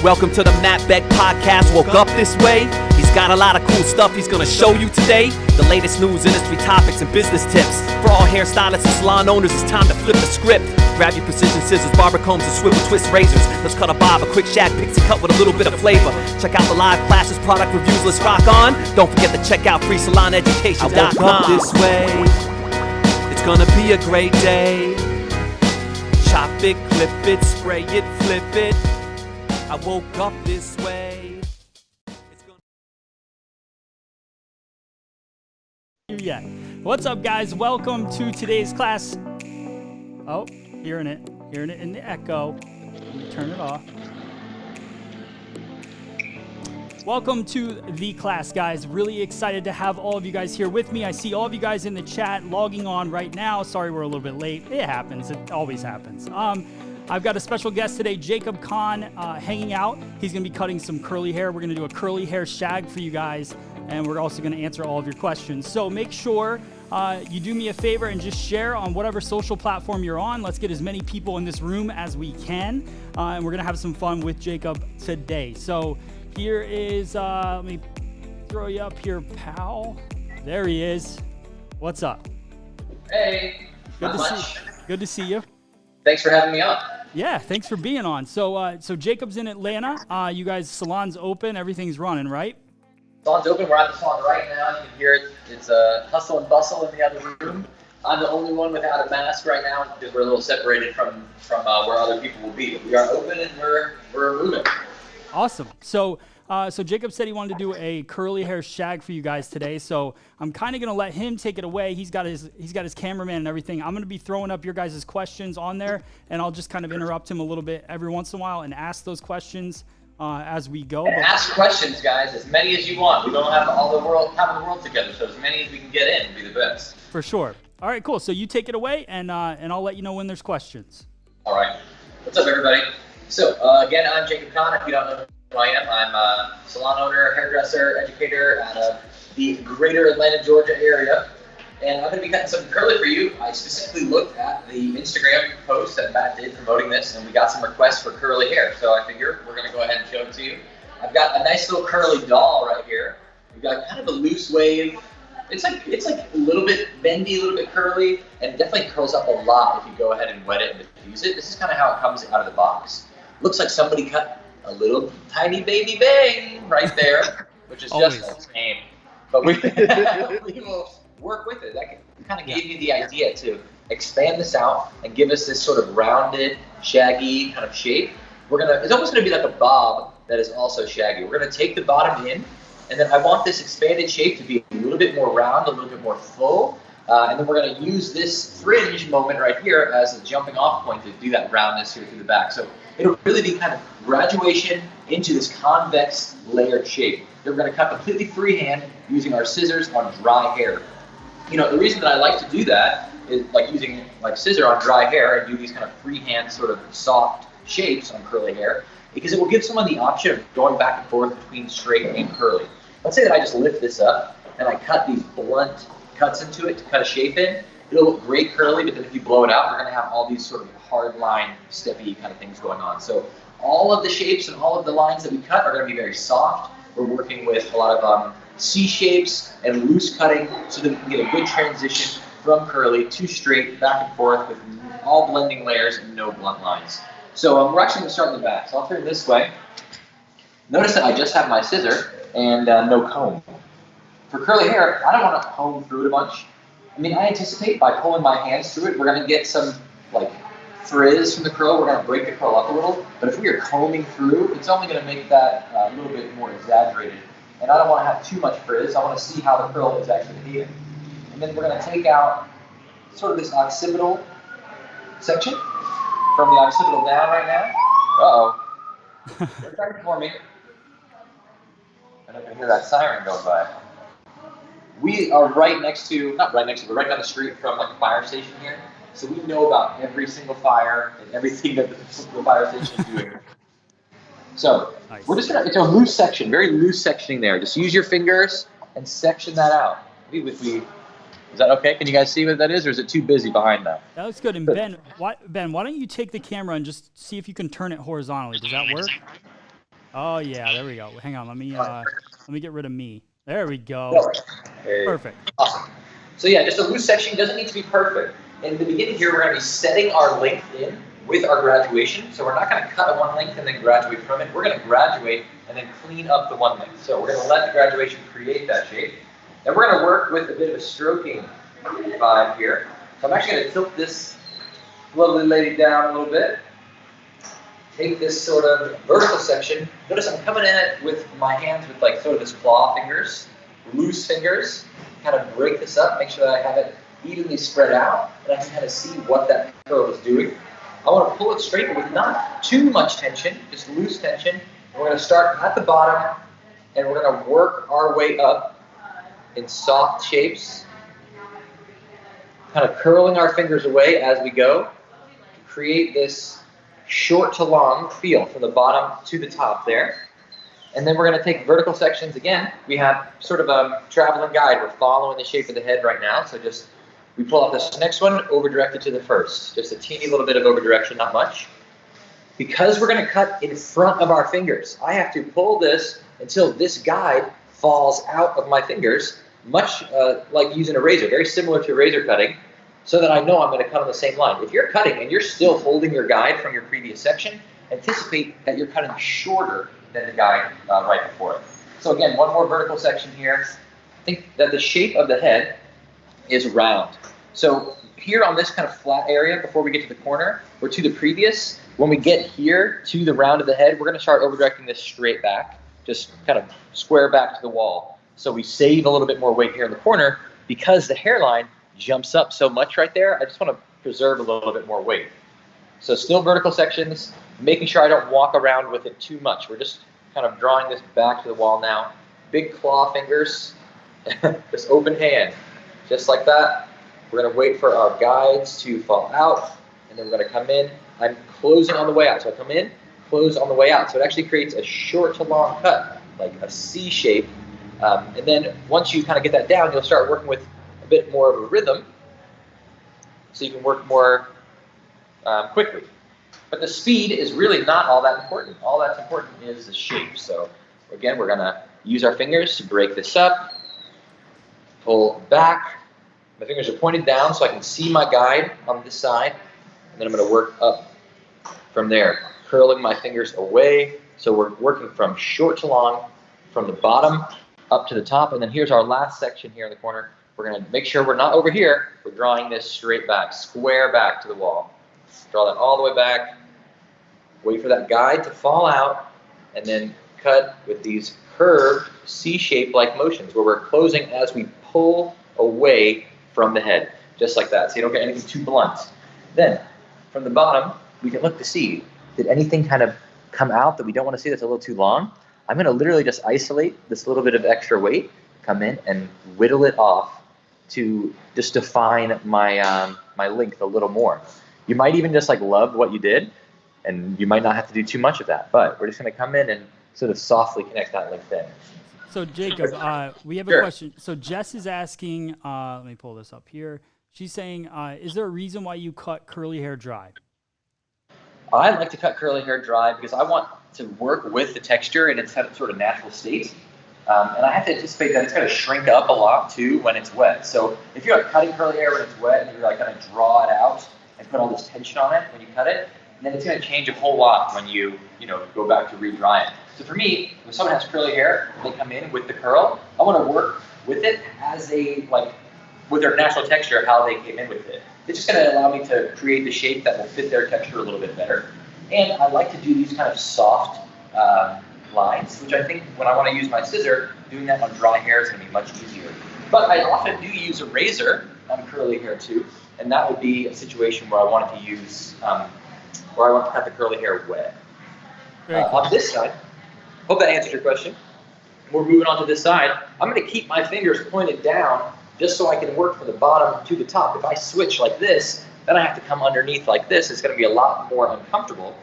Welcome to the Matt Beck Podcast. Woke up this way. He's got a lot of cool stuff he's gonna show you today. The latest news, industry topics, and business tips. For all hairstylists and salon owners, it's time to flip the script. Grab your precision scissors, barber combs, and swivel twist razors. Let's cut a bob, a quick Shag pixie cut with a little bit of flavor. Check out the live classes, product reviews, let's rock on. Don't forget to check out freesaloneducation.com. I woke up this way. It's gonna be a great day. Chop it, clip it, spray it, flip it. I woke up this way. Yeah. What's up, guys? Welcome to today's class. Oh, hearing it in the echo. Let me turn it off. Welcome to the class, guys. Really excited to have all of you guys here with me. I see all of you guys in the chat logging on right now. Sorry we're a little bit late. It happens. It always happens. I've got a special guest today, Jacob Kahn, hanging out. He's going to be cutting some curly hair. We're going to do a curly hair shag for you guys, and we're also going to answer all of your questions. So make sure you do me a favor and just share on whatever social platform you're on. Let's get as many people in this room as we can, and we're going to have some fun with Jacob today. So here is, let me throw you up here, pal. There he is. What's up? Hey. Good to see you. Thanks for having me on. Yeah, thanks for being on. So Jacob's in Atlanta. You guys, salon's open. Everything's running, right? Salon's open. We're at the salon right now. You can hear it. It's a hustle and bustle in the other room. I'm the only one without a mask right now because we're a little separated from where other people will be. But we are open and we're moving. Awesome. So Jacob said he wanted to do a curly hair shag for you guys today. So I'm kind of going to let him take it away. He's got his cameraman and everything. I'm going to be throwing up your guys' questions on there, and I'll just kind of interrupt him a little bit every once in a while and ask those questions as we go. And ask questions, guys, as many as you want. We don't have all the world together, so as many as we can get in would be the best. For sure. All right, cool. So you take it away, and I'll let you know when there's questions. All right. What's up, everybody? So again, I'm Jacob Kahn. If you don't know who I am, I'm a salon owner, hairdresser, educator out of the greater Atlanta, Georgia area. And I'm going to be cutting something curly for you. I specifically looked at the Instagram post that Matt did promoting this, and we got some requests for curly hair. So I figure we're going to go ahead and show it to you. I've got a nice little curly doll right here. We've got kind of a loose wave. It's like a little bit bendy, a little bit curly, and definitely curls up a lot if you go ahead and wet it and diffuse it. This is kind of how it comes out of the box. Looks like somebody cut a little tiny baby bang right there, which is just a shame. But we will work with it. That kind of gave me the idea to expand this out and give us this sort of rounded, shaggy kind of shape. It's almost gonna be like a bob that is also shaggy. We're gonna take the bottom in, and then I want this expanded shape to be a little bit more round, a little bit more full. And then we're going to use this fringe moment right here as a jumping off point to do that roundness here through the back. So it'll really be kind of graduation into this convex layered shape. Then we're going to cut completely freehand using our scissors on dry hair. You know, the reason that I like to do that is like using like scissor on dry hair and do these kind of freehand sort of soft shapes on curly hair, because it will give someone the option of going back and forth between straight and curly. Let's say that I just lift this up and I cut these blunt cuts into it to cut a shape in. It'll look great curly, but then if you blow it out, we're gonna have all these sort of hard line, steppy kind of things going on. So all of the shapes and all of the lines that we cut are gonna be very soft. We're working with a lot of C shapes and loose cutting so that we can get a good transition from curly to straight, back and forth with all blending layers and no blunt lines. So we're actually gonna start in the back. So I'll turn this way. Notice that I just have my scissor and no comb. For curly hair, I don't want to comb through it a bunch. I mean, I anticipate by pulling my hands through it, we're going to get some like frizz from the curl. We're going to break the curl up a little. But if we are combing through, it's only going to make that a little bit more exaggerated. And I don't want to have too much frizz. I want to see how the curl is actually behaving. And then we're going to take out sort of this occipital section from the occipital down right now. Uh-oh. They're trying for me. And I can hear that siren go by. We are right next to, not right next to, but right down the street from like a fire station here. So we know about every single fire and everything that the fire station is doing. So nice. We're just gonna, it's a loose section, very loose sectioning there. Just use your fingers and section that out. Is that okay? Can you guys see what that is, or is it too busy behind that? That looks good. And Ben, why don't you take the camera and just see if you can turn it horizontally? Does that work? Oh yeah, there we go. Hang on, let me get rid of me. There we go. Perfect. Awesome. So yeah, just a loose section doesn't need to be perfect. In the beginning here, we're going to be setting our length in with our graduation. So we're not going to cut a one length and then graduate from it. We're going to graduate and then clean up the one length. So we're going to let the graduation create that shape. And we're going to work with a bit of a stroking vibe here. So I'm actually going to tilt this lovely lady down a little bit. Take this sort of vertical section. Notice I'm coming in it with my hands with like sort of this claw fingers, loose fingers. Kind of break this up, make sure that I have it evenly spread out, and I can kind of see what that curl is doing. I want to pull it straight, but with not too much tension, just loose tension. And we're going to start at the bottom, and we're going to work our way up in soft shapes, kind of curling our fingers away as we go to create this short to long feel from the bottom to the top there. And then we're going to take vertical sections again. We have sort of a traveling guide. We're following the shape of the head right now. So just, we pull out this next one, over directed to the first. Just a teeny little bit of over direction, not much. Because we're going to cut in front of our fingers, I have to pull this until this guide falls out of my fingers, much like using a razor, very similar to razor cutting, so that I know I'm going to cut on the same line. If you're cutting and you're still holding your guide from your previous section, anticipate that you're cutting shorter than the guide right before it. So again, one more vertical section here. Think that the shape of the head is round. So here on this kind of flat area, before we get to the corner, or to the previous, when we get here to the round of the head, we're going to start over-directing this straight back, just kind of square back to the wall. So we save a little bit more weight here in the corner. Because the hairline jumps up so much right there, I just want to preserve a little bit more weight. So still vertical sections, making sure I don't walk around with it too much. We're just kind of drawing this back to the wall now. Big claw fingers, just open hand, just like that. We're going to wait for our guides to fall out, and then we're going to come in. I'm closing on the way out, so I come in, close on the way out. So it actually creates a short to long cut, like a C shape. And then once you kind of get that down, you'll start working with a bit more of a rhythm, so you can work more quickly. But the speed is really not all that important. All that's important is the shape. So again, we're going to use our fingers to break this up, pull back. My fingers are pointed down so I can see my guide on this side, and then I'm going to work up from there, curling my fingers away. So we're working from short to long, from the bottom up to the top, and then here's our last section here in the corner. We're going to make sure we're not over here. We're drawing this straight back, square back to the wall. Draw that all the way back, wait for that guide to fall out, and then cut with these curved C-shape like motions where we're closing as we pull away from the head, just like that, so you don't get anything too blunt. Then, from the bottom, we can look to see, did anything kind of come out that we don't want to see that's a little too long? I'm going to literally just isolate this little bit of extra weight, come in and whittle it off to just define my, my length a little more. You might even just like love what you did, and you might not have to do too much of that, but we're just going to come in and sort of softly connect that length in. So Jacob, we have a question. So Jess is asking, let me pull this up here. She's saying, is there a reason why you cut curly hair dry? I like to cut curly hair dry because I want to work with the texture in its sort of natural state. And I have to anticipate that it's going to shrink up a lot too when it's wet. So if you're like cutting curly hair when it's wet and you're like going to draw it out and put all this tension on it when you cut it, then it's going to change a whole lot when you go back to re-dry it. So for me, when someone has curly hair, they come in with the curl, I want to work with it as with their natural texture, how they came in with it. It's just going to allow me to create the shape that will fit their texture a little bit better. And I like to do these kind of soft lines, which I think when I want to use my scissor, doing that on dry hair is going to be much easier. But I often do use a razor on curly hair too, and that would be a situation where I wanted to use, where I want to cut the curly hair wet. Cool. On this side, hope that answers your question. We're moving on to this side. I'm going to keep my fingers pointed down just so I can work from the bottom to the top. If I switch like this, then I have to come underneath like this. It's going to be a lot more uncomfortable.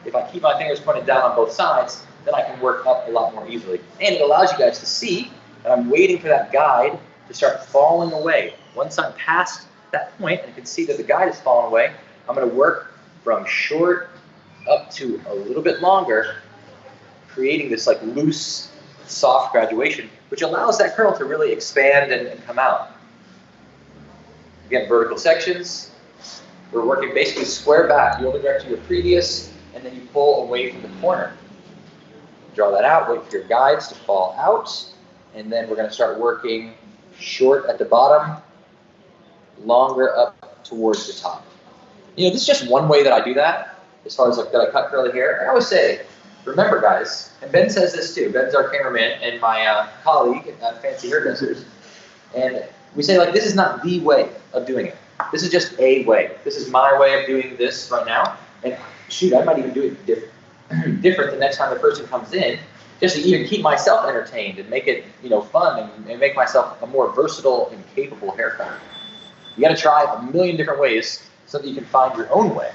If I keep my fingers pointed down on both sides, then I can work up a lot more easily. And it allows you guys to see that I'm waiting for that guide to start falling away. Once I'm past that point and you can see that the guide is falling away, I'm going to work from short up to a little bit longer creating this like loose, soft graduation, which allows that curl to really expand and come out. Again, vertical sections. We're working basically square back. You only direct to your previous, and then you pull away from the corner. Draw that out, wait for your guides to fall out, and then we're going to start working short at the bottom, longer up towards the top. You know, this is just one way that I do that, as far as like that I cut curly hair. I always say, remember guys, and Ben says this too, Ben's our cameraman and my colleague at Fancy Hairdressers, and we say like, this is not the way of doing it. This is just a way. This is my way of doing this right now, and shoot, I might even do it different the next time the person comes in, just to even keep myself entertained and make it, you know, fun and make myself a more versatile and capable hair cutter. You got to try a million different ways so that you can find your own way.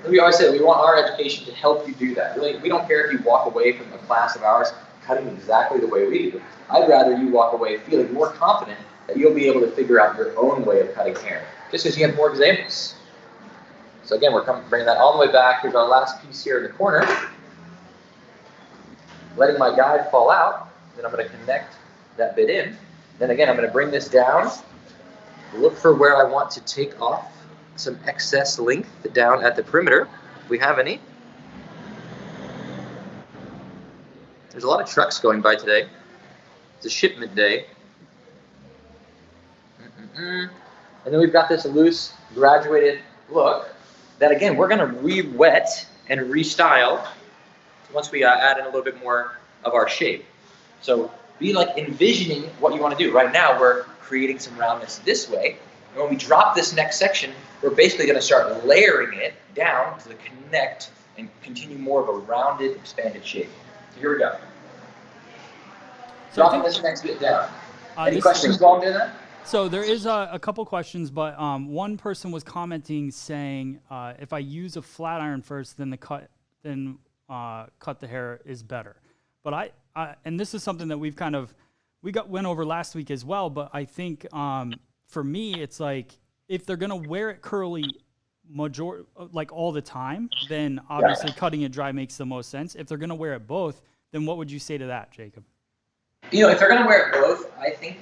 And we always say we want our education to help you do that. Really, we don't care if you walk away from a class of ours cutting exactly the way we do. I'd rather you walk away feeling more confident that you'll be able to figure out your own way of cutting hair, just because you have more examples. So again, we're bringing that all the way back. Here's our last piece here in the corner. Letting my guide fall out. Then I'm going to connect that bit in. Then again, I'm going to bring this down. Look for where I want to take off some excess length down at the perimeter, if we have any. There's a lot of trucks going by today. It's a shipment day. And then we've got this loose, graduated look that, again, we're going to re-wet and restyle once we add in a little bit more of our shape. So be like envisioning what you want to do. Right now, we're creating some roundness this way. And when we drop this next section, we're basically going to start layering it down to connect and continue more of a rounded, expanded shape. So here we go. Dropping this next bit down. Any questions while I'm doing that? So there is a couple questions, but one person was commenting saying if I use a flat iron first, then cut the hair is better. But I and this is something that went over last week as well. But I think for me, it's like if they're gonna wear it curly like all the time, then obviously cutting it dry makes the most sense. If they're gonna wear it both, then what would you say to that, Jacob? You know, if they're gonna wear it both, I think,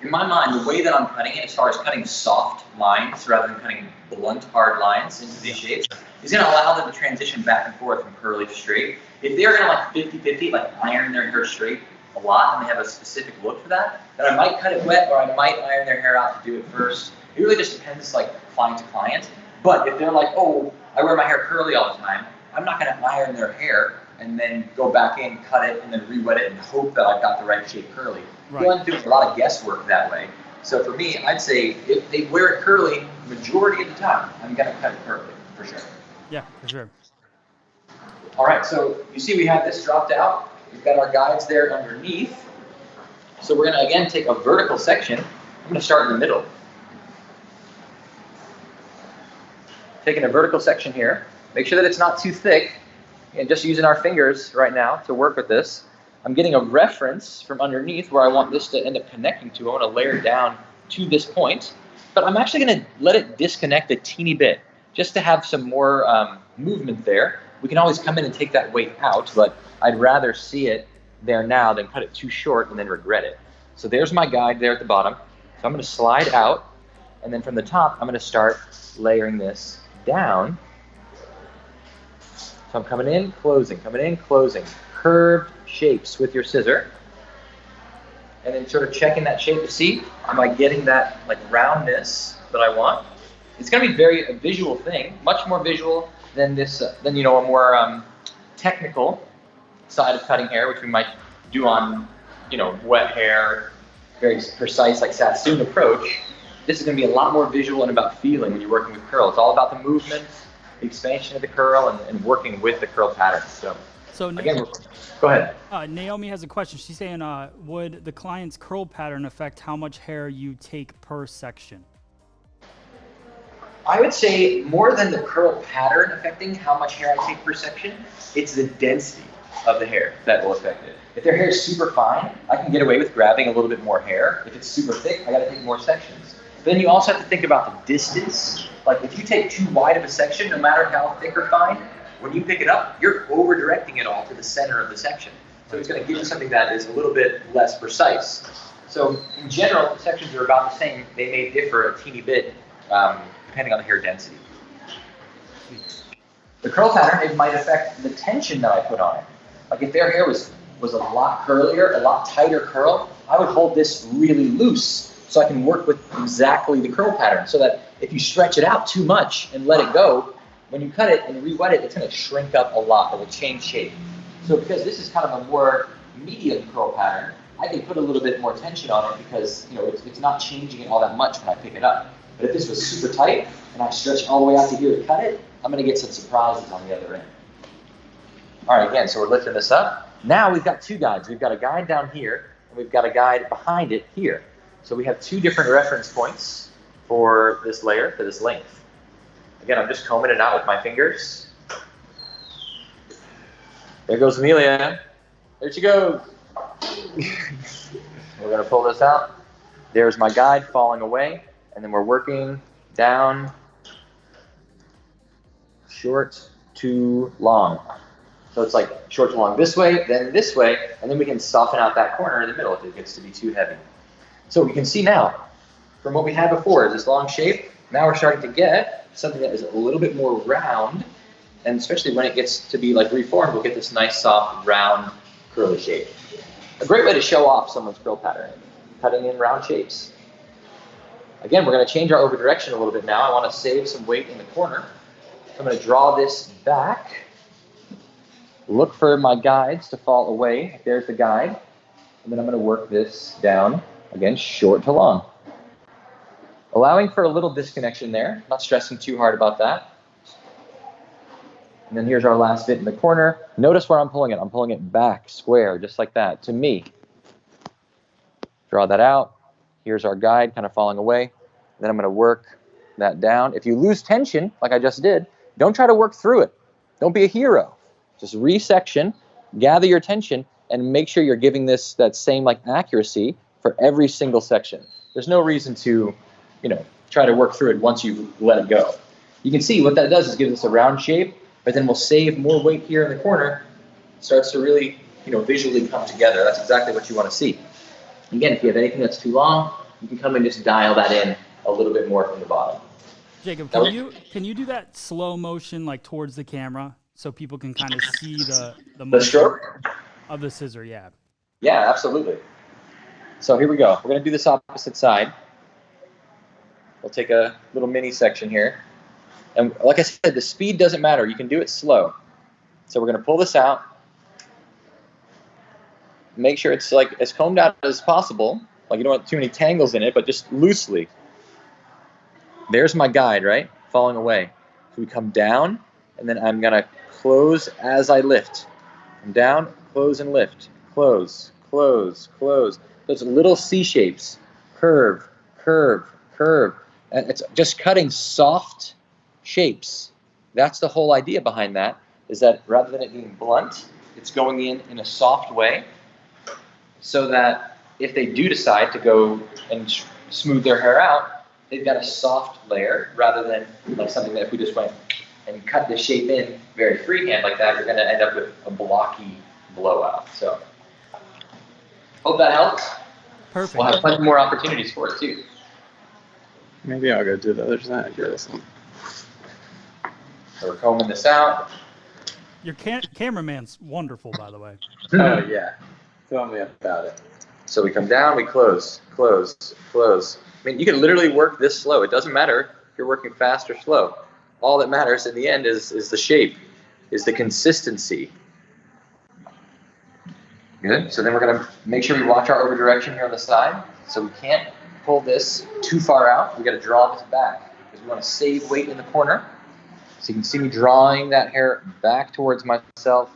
in my mind, the way that I'm cutting it, as far as cutting soft lines rather than cutting blunt, hard lines into these shapes, is going to allow them to transition back and forth from curly to straight. If they're going to like 50-50, like iron their hair straight a lot, and they have a specific look for that, then I might cut it wet or I might iron their hair out to do it first. It really just depends, like client to client. But if they're like, oh, I wear my hair curly all the time, I'm not going to iron their hair and then go back in, cut it, and then re-wet it and hope that I've got the right shape curly. Right. You'll end up doing a lot of guesswork that way. So for me, I'd say if they wear it curly, majority of the time, I'm going to cut it curly, for sure. Yeah, for sure. All right, so you see we have this dropped out. We've got our guides there underneath. So we're going to, again, take a vertical section. I'm going to start in the middle. Taking a vertical section here. Make sure that it's not too thick. And just using our fingers right now to work with this. I'm getting a reference from underneath where I want this to end up connecting to. I want to layer it down to this point. But I'm actually going to let it disconnect a teeny bit just to have some more movement there. We can always come in and take that weight out, but I'd rather see it there now than cut it too short and then regret it. So there's my guide there at the bottom. So I'm going to slide out, and then from the top, I'm going to start layering this down. So I'm coming in, closing, curved shapes with your scissor. And then sort of checking that shape to see, am I getting that like roundness that I want? It's going to be a visual thing, much more visual than this, than a more technical side of cutting hair, which we might do on, wet hair, very precise like Sassoon approach. This is going to be a lot more visual and about feeling when you're working with curl. It's all about the movement, the expansion of the curl, and working with the curl pattern. So again, go ahead. Naomi has a question. She's saying, would the client's curl pattern affect how much hair you take per section? I would say more than the curl pattern affecting how much hair I take per section, it's the density of the hair that will affect it. If their hair is super fine, I can get away with grabbing a little bit more hair. If it's super thick, I got to take more sections. But then you also have to think about the distance. Like if you take too wide of a section, no matter how thick or fine, when you pick it up, you're over directing it all to the center of the section. So it's going to give you something that is a little bit less precise. So in general, the sections are about the same. They may differ a teeny bit depending on the hair density. The curl pattern, it might affect the tension that I put on it. Like if their hair was a lot curlier, a lot tighter curl, I would hold this really loose so I can work with exactly the curl pattern, so that if you stretch it out too much and let it go, when you cut it and re-wet it, it's going to shrink up a lot. It will change shape. So because this is kind of a more medium curl pattern, I can put a little bit more tension on it because it's not changing it all that much when I pick it up. But if this was super tight and I stretch all the way out to here to cut it, I'm going to get some surprises on the other end. All right, again, so we're lifting this up. Now we've got two guides. We've got a guide down here, and we've got a guide behind it here. So we have two different reference points for this layer, for this length. Again, I'm just combing it out with my fingers. There goes Amelia. There she goes. We're going to pull this out. There's my guide falling away, and then we're working down short to long. So it's like short to long this way, and then we can soften out that corner in the middle if it gets to be too heavy. So we can see now, from what we had before, this long shape, now we're starting to get something that is a little bit more round, and especially when it gets to be like reformed, we'll get this nice, soft, round, curly shape. A great way to show off someone's curl pattern, cutting in round shapes. Again, we're going to change our over direction a little bit now. I want to save some weight in the corner. So I'm going to draw this back. Look for my guides to fall away. There's the guide. And then I'm going to work this down, again, short to long. Allowing for a little disconnection there. Not stressing too hard about that. And then here's our last bit in the corner. Notice where I'm pulling it. I'm pulling it back, square, just like that, to me. Draw that out. Here's our guide kind of falling away. Then I'm going to work that down. If you lose tension, like I just did, don't try to work through it. Don't be a hero. Just resection, gather your tension, and make sure you're giving this that same accuracy for every single section. There's no reason to, try to work through it once you've let it go. You can see what that does is gives us a round shape, but then we'll save more weight here in the corner. It starts to really, visually come together. That's exactly what you want to see. Again, if you have anything that's too long, you can come and just dial that in a little bit more from the bottom. Jacob, can you do that slow motion towards the camera so people can kind of see the motion stroke of the scissor? Yeah. Yeah, absolutely. So here we go. We're going to do this opposite side. We'll take a little mini section here. And like I said, the speed doesn't matter. You can do it slow. So we're going to pull this out. Make sure it's as combed out as possible. You don't want too many tangles in it, but just loosely. There's my guide, right? Falling away. So we come down, and then I'm going to close as I lift. Come down, close and lift. Close, close, close. Those little C shapes. Curve, curve, curve. And it's just cutting soft shapes. That's the whole idea behind that, is that rather than it being blunt, it's going in a soft way, so that if they do decide to go and smooth their hair out, they've got a soft layer rather than something that if we just went and cut the shape in very freehand like that, you're going to end up with a blocky blowout. So hope that helps. Perfect. We'll have plenty more opportunities for it too. Maybe I'll go do the other side. Here, this one. So we're combing this out. Your cameraman's wonderful, by the way. Oh, yeah. Tell me about it. So we come down, we close, close, close. I mean, you can literally work this slow. It doesn't matter if you're working fast or slow. All that matters in the end is the shape, is the consistency. Good. So then we're going to make sure we watch our over direction here on the side. So we can't pull this too far out. We've got to draw this back because we want to save weight in the corner. So you can see me drawing that hair back towards myself.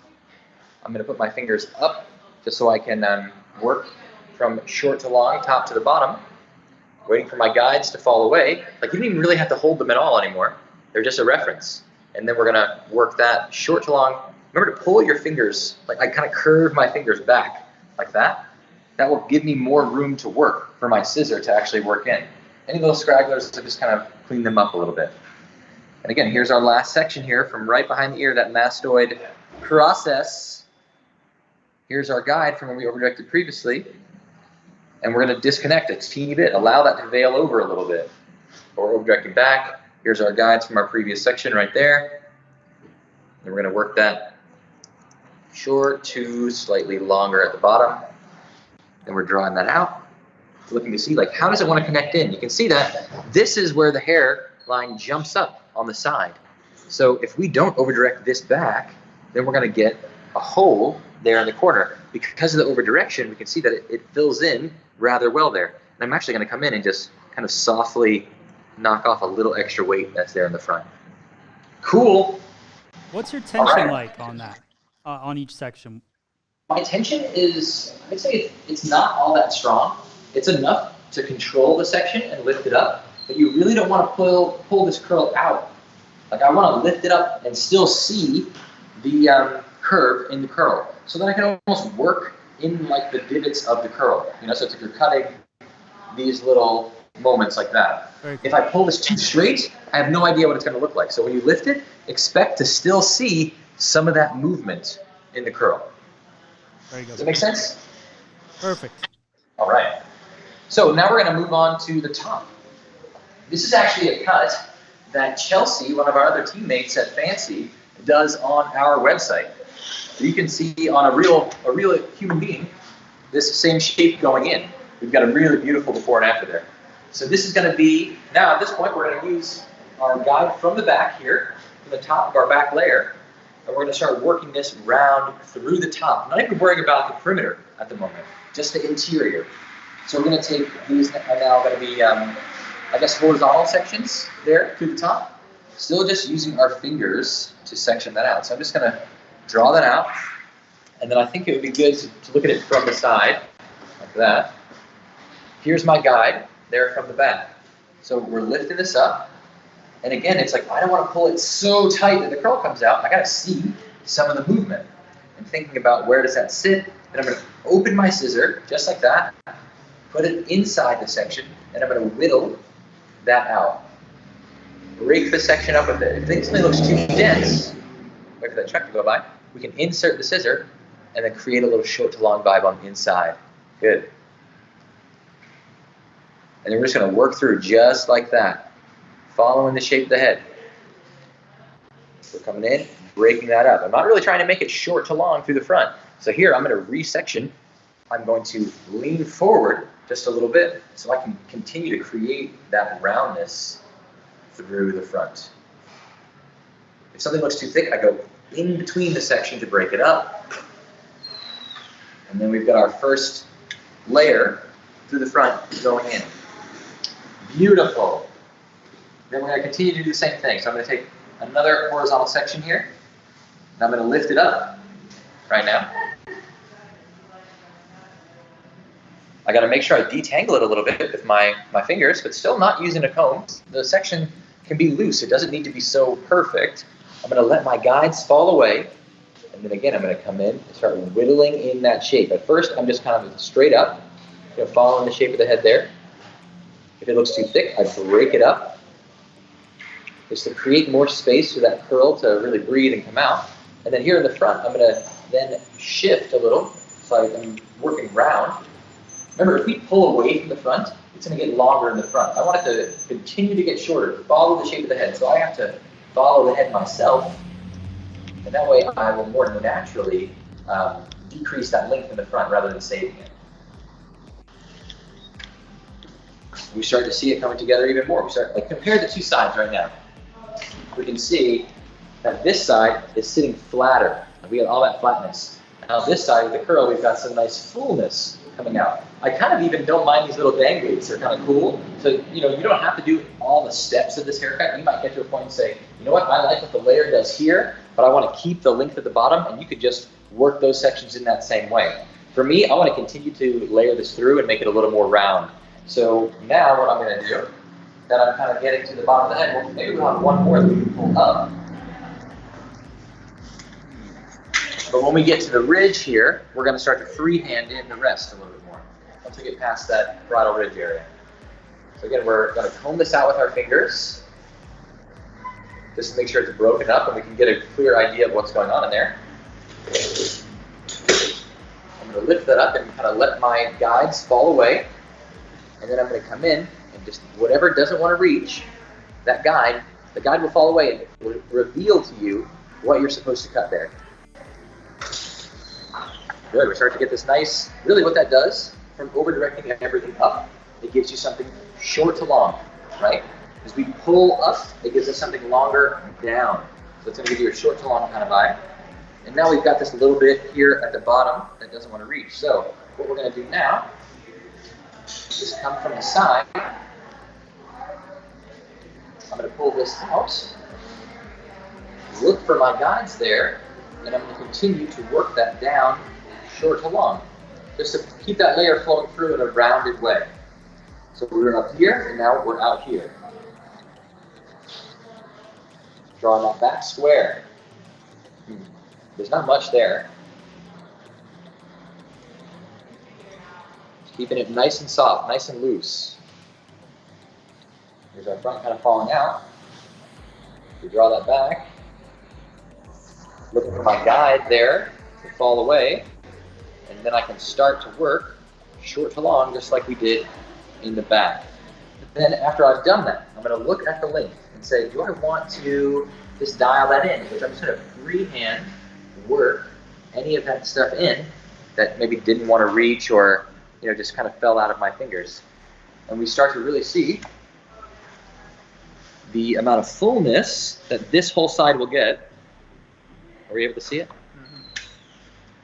I'm going to put my fingers up just so I can work from short to long, top to the bottom, waiting for my guides to fall away. You don't even really have to hold them at all anymore. They're just a reference. And then we're going to work that short to long. Remember to pull your fingers, I kind of curve my fingers back like that. That will give me more room to work for my scissor to actually work in. Any little scragglers, I just kind of clean them up a little bit. And again, here's our last section here from right behind the ear, that mastoid process. Here's our guide from when we overdirected previously. And we're going to disconnect a teeny bit, allow that to veil over a little bit. Or overdirecting back. Here's our guides from our previous section right there. And we're going to work that short to slightly longer at the bottom. And we're drawing that out. Looking to see, like, how does it want to connect in? You can see that this is where the hairline jumps up on the side. So if we don't overdirect this back, then we're going to get a hole there in the corner. Because of the overdirection, we can see that it fills in rather well there. And I'm actually going to come in and just kind of softly knock off a little extra weight that's there in the front. Cool. What's your tension like on that, on each section? My tension is, I'd say it's not all that strong. It's enough to control the section and lift it up, but you really don't want to pull this curl out. Like, I want to lift it up and still see the curve in the curl, so that I can almost work in like the divots of the curl. You know, so it's if you're cutting these little moments like that. Very cool. If I pull this too straight, I have no idea what it's going to look like. So when you lift it, expect to still see some of that movement in the curl. Very good. Does that make sense? Perfect. All right. So now we're going to move on to the top. This is actually a cut that Chelsea, one of our other teammates at Fancy, does on our website. You can see on a real human being this same shape going in. We've got a really beautiful before and after there. So this is going to be, now at this point we're going to use our guide from the back here, from the top of our back layer, and we're going to start working this round through the top. I'm not even worrying about the perimeter at the moment, just the interior. So we're going to take these are now going to be, I guess, horizontal sections there through the top. Still just using our fingers to section that out. So I'm just going to draw that out, and then I think it would be good to look at it from the side, like that. Here's my guide there from the back. So we're lifting this up, and again, it's like I don't want to pull it so tight that the curl comes out. I got to see some of the movement. And thinking about where does that sit, and I'm going to open my scissor just like that, put it inside the section, and I'm going to whittle that out. Break the section up with it. If something looks too dense, wait for that truck to go by, we can insert the scissor and then create a little short to long vibe on the inside. Good. And then we're just going to work through just like that, following the shape of the head. We're coming in, breaking that up. I'm not really trying to make it short to long through the front. So here I'm going to resection. I'm going to lean forward just a little bit so I can continue to create that roundness through the front. If something looks too thick, I go in between the section to break it up. And then we've got our first layer through the front going in. Beautiful. Then we're going to continue to do the same thing. So I'm going to take another horizontal section here, and I'm going to lift it up right now. I got to make sure I detangle it a little bit with my fingers, but still not using a comb. The section can be loose. It doesn't need to be so perfect. I'm going to let my guides fall away, and then again I'm going to come in and start whittling in that shape. At first I'm just kind of straight up, following the shape of the head there. If it looks too thick, I break it up, just to create more space for that curl to really breathe and come out. And then here in the front, I'm going to then shift a little, so I'm working round. Remember, if we pull away from the front, it's going to get longer in the front. I want it to continue to get shorter, follow the shape of the head. So I have to follow the head myself, and that way I will more naturally decrease that length in the front rather than saving it. We start to see it coming together even more. We start, like, compare the two sides right now. We can see that this side is sitting flatter. We got all that flatness. Now this side with the curl, we've got some nice fullness coming out. I kind of even don't mind these little danglies. They're kind of cool. So, you don't have to do all the steps of this haircut. You might get to a point and say, you know what, I like what the layer does here, but I want to keep the length at the bottom, and you could just work those sections in that same way. For me, I want to continue to layer this through and make it a little more round. So now what I'm going to do, that I'm kind of getting to the bottom of the head, well, maybe we'll have one more that we can pull up. But when we get to the ridge here, we're going to start to freehand in the rest a little bit more, once we get past that bridle ridge area. So again, we're going to comb this out with our fingers. just to make sure it's broken up and we can get a clear idea of what's going on in there. I'm going to lift that up and kind of let my guides fall away. And then I'm going to come in and just whatever doesn't want to reach, the guide will fall away and it will reveal to you what you're supposed to cut there. Good, we start to get this nice, really what that does, from over-directing everything up, it gives you something short to long, right? As we pull up, it gives us something longer down. So it's going to give you a short to long kind of vibe. And now we've got this little bit here at the bottom that doesn't want to reach. So what we're going to do now is come from the side. I'm going to pull this out, look for my guides there, and I'm going to continue to work that down short to long, just to keep that layer flowing through in a rounded way. So we were up here, and now we're out here. Drawing that back square. There's not much there. Just keeping it nice and soft, nice and loose. Here's our front kind of falling out. We draw that back. Looking for my guide there to fall away. And then I can start to work short to long, just like we did in the back. Then after I've done that, I'm going to look at the length and say, do I want to just dial that in? Which I'm just going to freehand work any of that stuff in that maybe didn't want to reach or just kind of fell out of my fingers. And we start to really see the amount of fullness that this whole side will get. Are you able to see it?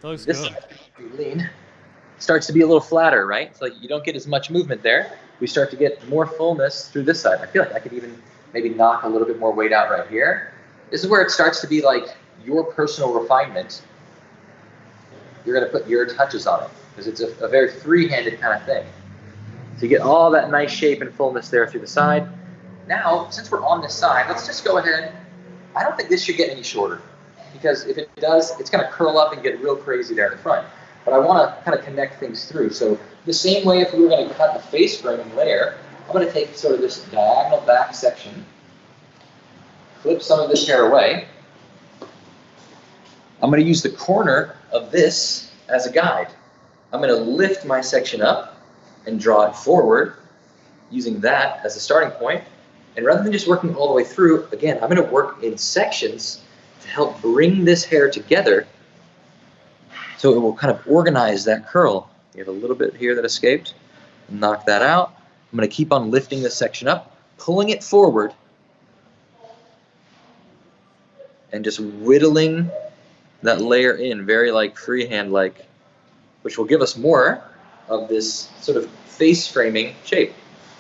That looks this good. side, lean, starts to be a little flatter, right? So you don't get as much movement there. We start to get more fullness through this side. I feel like I could even maybe knock a little bit more weight out right here. This is where it starts to be like your personal refinement. You're going to put your touches on it because it's a very free-handed kind of thing. So you get all that nice shape and fullness there through the side. Now, since we're on this side, let's just go ahead. I don't think this should get any shorter because if it does, it's going to curl up and get real crazy there in the front. But I want to kind of connect things through. So the same way if we were going to cut the face framing layer, I'm going to take sort of this diagonal back section, flip some of this hair away. I'm going to use the corner of this as a guide. I'm going to lift my section up and draw it forward using that as a starting point. And rather than just working all the way through, again, I'm going to work in sections to help bring this hair together so it will kind of organize that curl. You have a little bit here that escaped. Knock that out. I'm going to keep on lifting this section up, pulling it forward, and just whittling that layer in, very like freehand-like, which will give us more of this sort of face framing shape.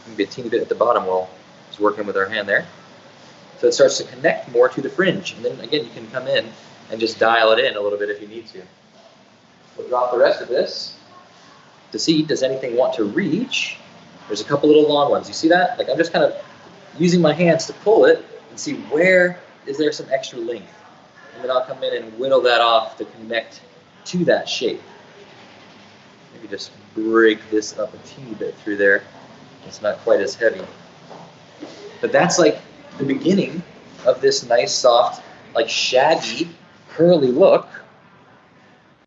Maybe a teeny bit at the bottom while it's working with our hand there. So it starts to connect more to the fringe. And then again, you can come in and just dial it in a little bit if you need to. We'll drop the rest of this to see, does anything want to reach? There's a couple little long ones. You see that? Like I'm just kind of using my hands to pull it and see where is there some extra length. And then I'll come in and whittle that off to connect to that shape. Maybe just break this up a teeny bit through there. It's not quite as heavy. But that's like the beginning of this nice, soft, like shaggy, curly look.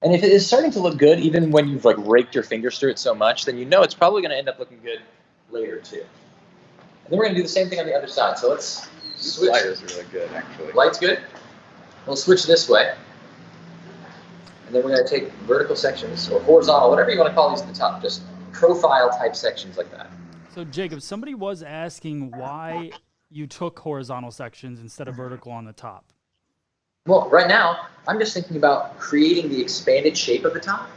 And if it is starting to look good, even when you've like raked your fingers through it so much, then you know it's probably going to end up looking good later too. And then we're going to do the same thing on the other side. So let's switch. Light is really good, actually. Light's good? We'll switch this way. And then we're going to take vertical sections, or horizontal, whatever you want to call these at the top, just profile type sections like that. So Jacob, somebody was asking why you took horizontal sections instead of vertical on the top. Well, right now, I'm just thinking about creating the expanded shape of the top.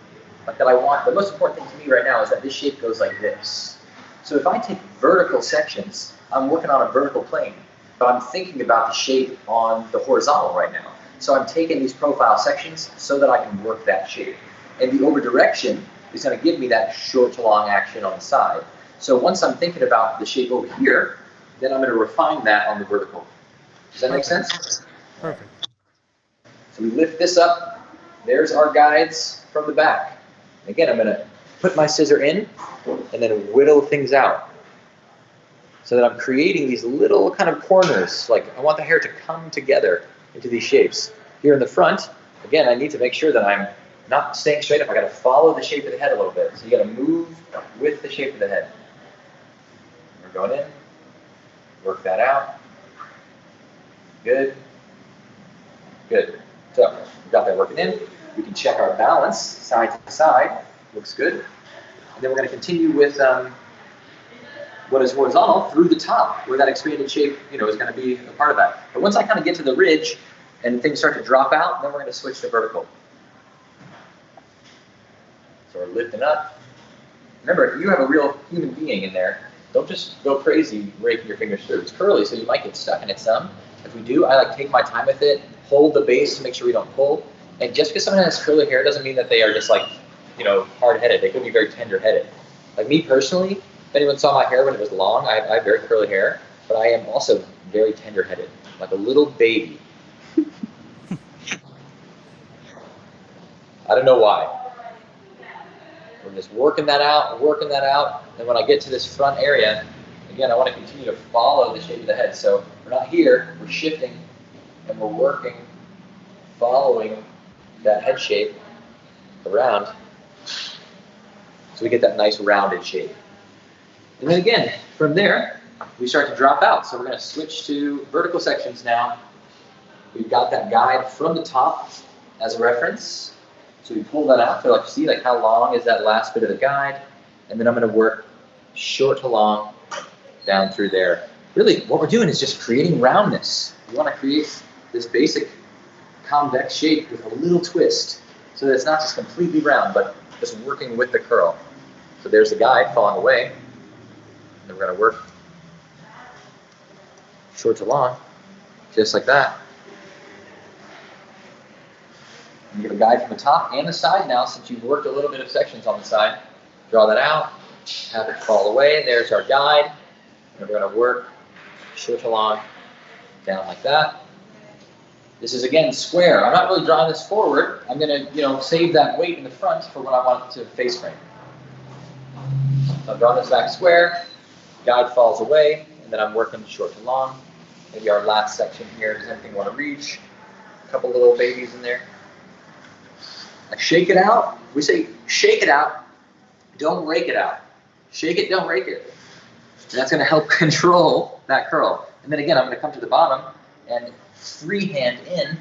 Like that I want, the most important thing to me right now is that this shape goes like this. So if I take vertical sections, I'm working on a vertical plane, but I'm thinking about the shape on the horizontal right now. So I'm taking these profile sections so that I can work that shape. And the over direction is going to give me that short to long action on the side. So once I'm thinking about the shape over here, then I'm going to refine that on the vertical. Does that make sense? Perfect. So we lift this up. There's our guides from the back. Again, I'm going to put my scissor in and then whittle things out. so that I'm creating these little kind of corners. Like I want the hair to come together into these shapes. Here in the front, again, I need to make sure that I'm not staying straight up. I got to follow the shape of the head a little bit. So you got to move with the shape of the head. We're going in. Work that out. Good. Good. So we got that working in. We can check our balance side to side. Looks good. And then we're going to continue with what is horizontal through the top, where that expanded shape, is going to be a part of that. But once I kind of get to the ridge and things start to drop out, then we're going to switch to vertical. So we're lifting up. Remember, if you have a real human being in there, don't just go crazy raking your fingers through. It's curly, so you might get stuck in it some. If we do, I take my time with it, hold the base to make sure we don't pull. And just because someone has curly hair doesn't mean that they are just hard-headed. They could be very tender-headed. Like me personally, if anyone saw my hair when it was long, I have very curly hair, but I am also very tender-headed, like a little baby. I don't know why. We're just working that out. And when I get to this front area, again, I want to continue to follow the shape of the head. So we're not here, we're shifting, and we're working, following that head shape around. So we get that nice rounded shape. And then again, from there, we start to drop out. So we're going to switch to vertical sections now. We've got that guide from the top as a reference. So we pull that out to see how long is that last bit of the guide. And then I'm going to work short to long down through there. Really, what we're doing is just creating roundness. We want to create this basic convex shape with a little twist so that it's not just completely round, but just working with the curl. So there's the guide falling away. And then we're going to work short to long, just like that. You get a guide from the top and the side now, since you've worked a little bit of sections on the side. Draw that out, have it fall away. There's our guide. And we're going to work short to long, down like that. This is again square. I'm not really drawing this forward. I'm going to, save that weight in the front for when I want it to face frame. So I'm drawing this back square. Guide falls away, and then I'm working short to long. Maybe our last section here. Does anything want to reach? A couple little babies in there. I shake it out. We say shake it out. Don't rake it out. Shake it, don't rake it. And that's going to help control that curl. And then again, I'm going to come to the bottom and freehand in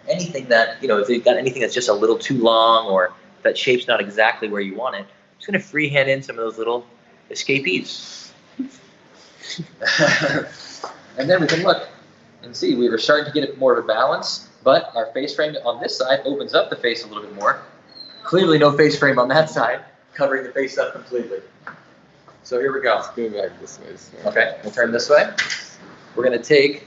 anything that, if you've got anything that's just a little too long or that shape's not exactly where you want it, I'm just going to freehand in some of those little escapees. And then we can look and see we were starting to get it more of a balance, but our face frame on this side opens up the face a little bit more. Clearly no face frame on that side, covering the face up completely. So here we go. Let's go back this way. So. Okay, we'll turn this way. We're going to take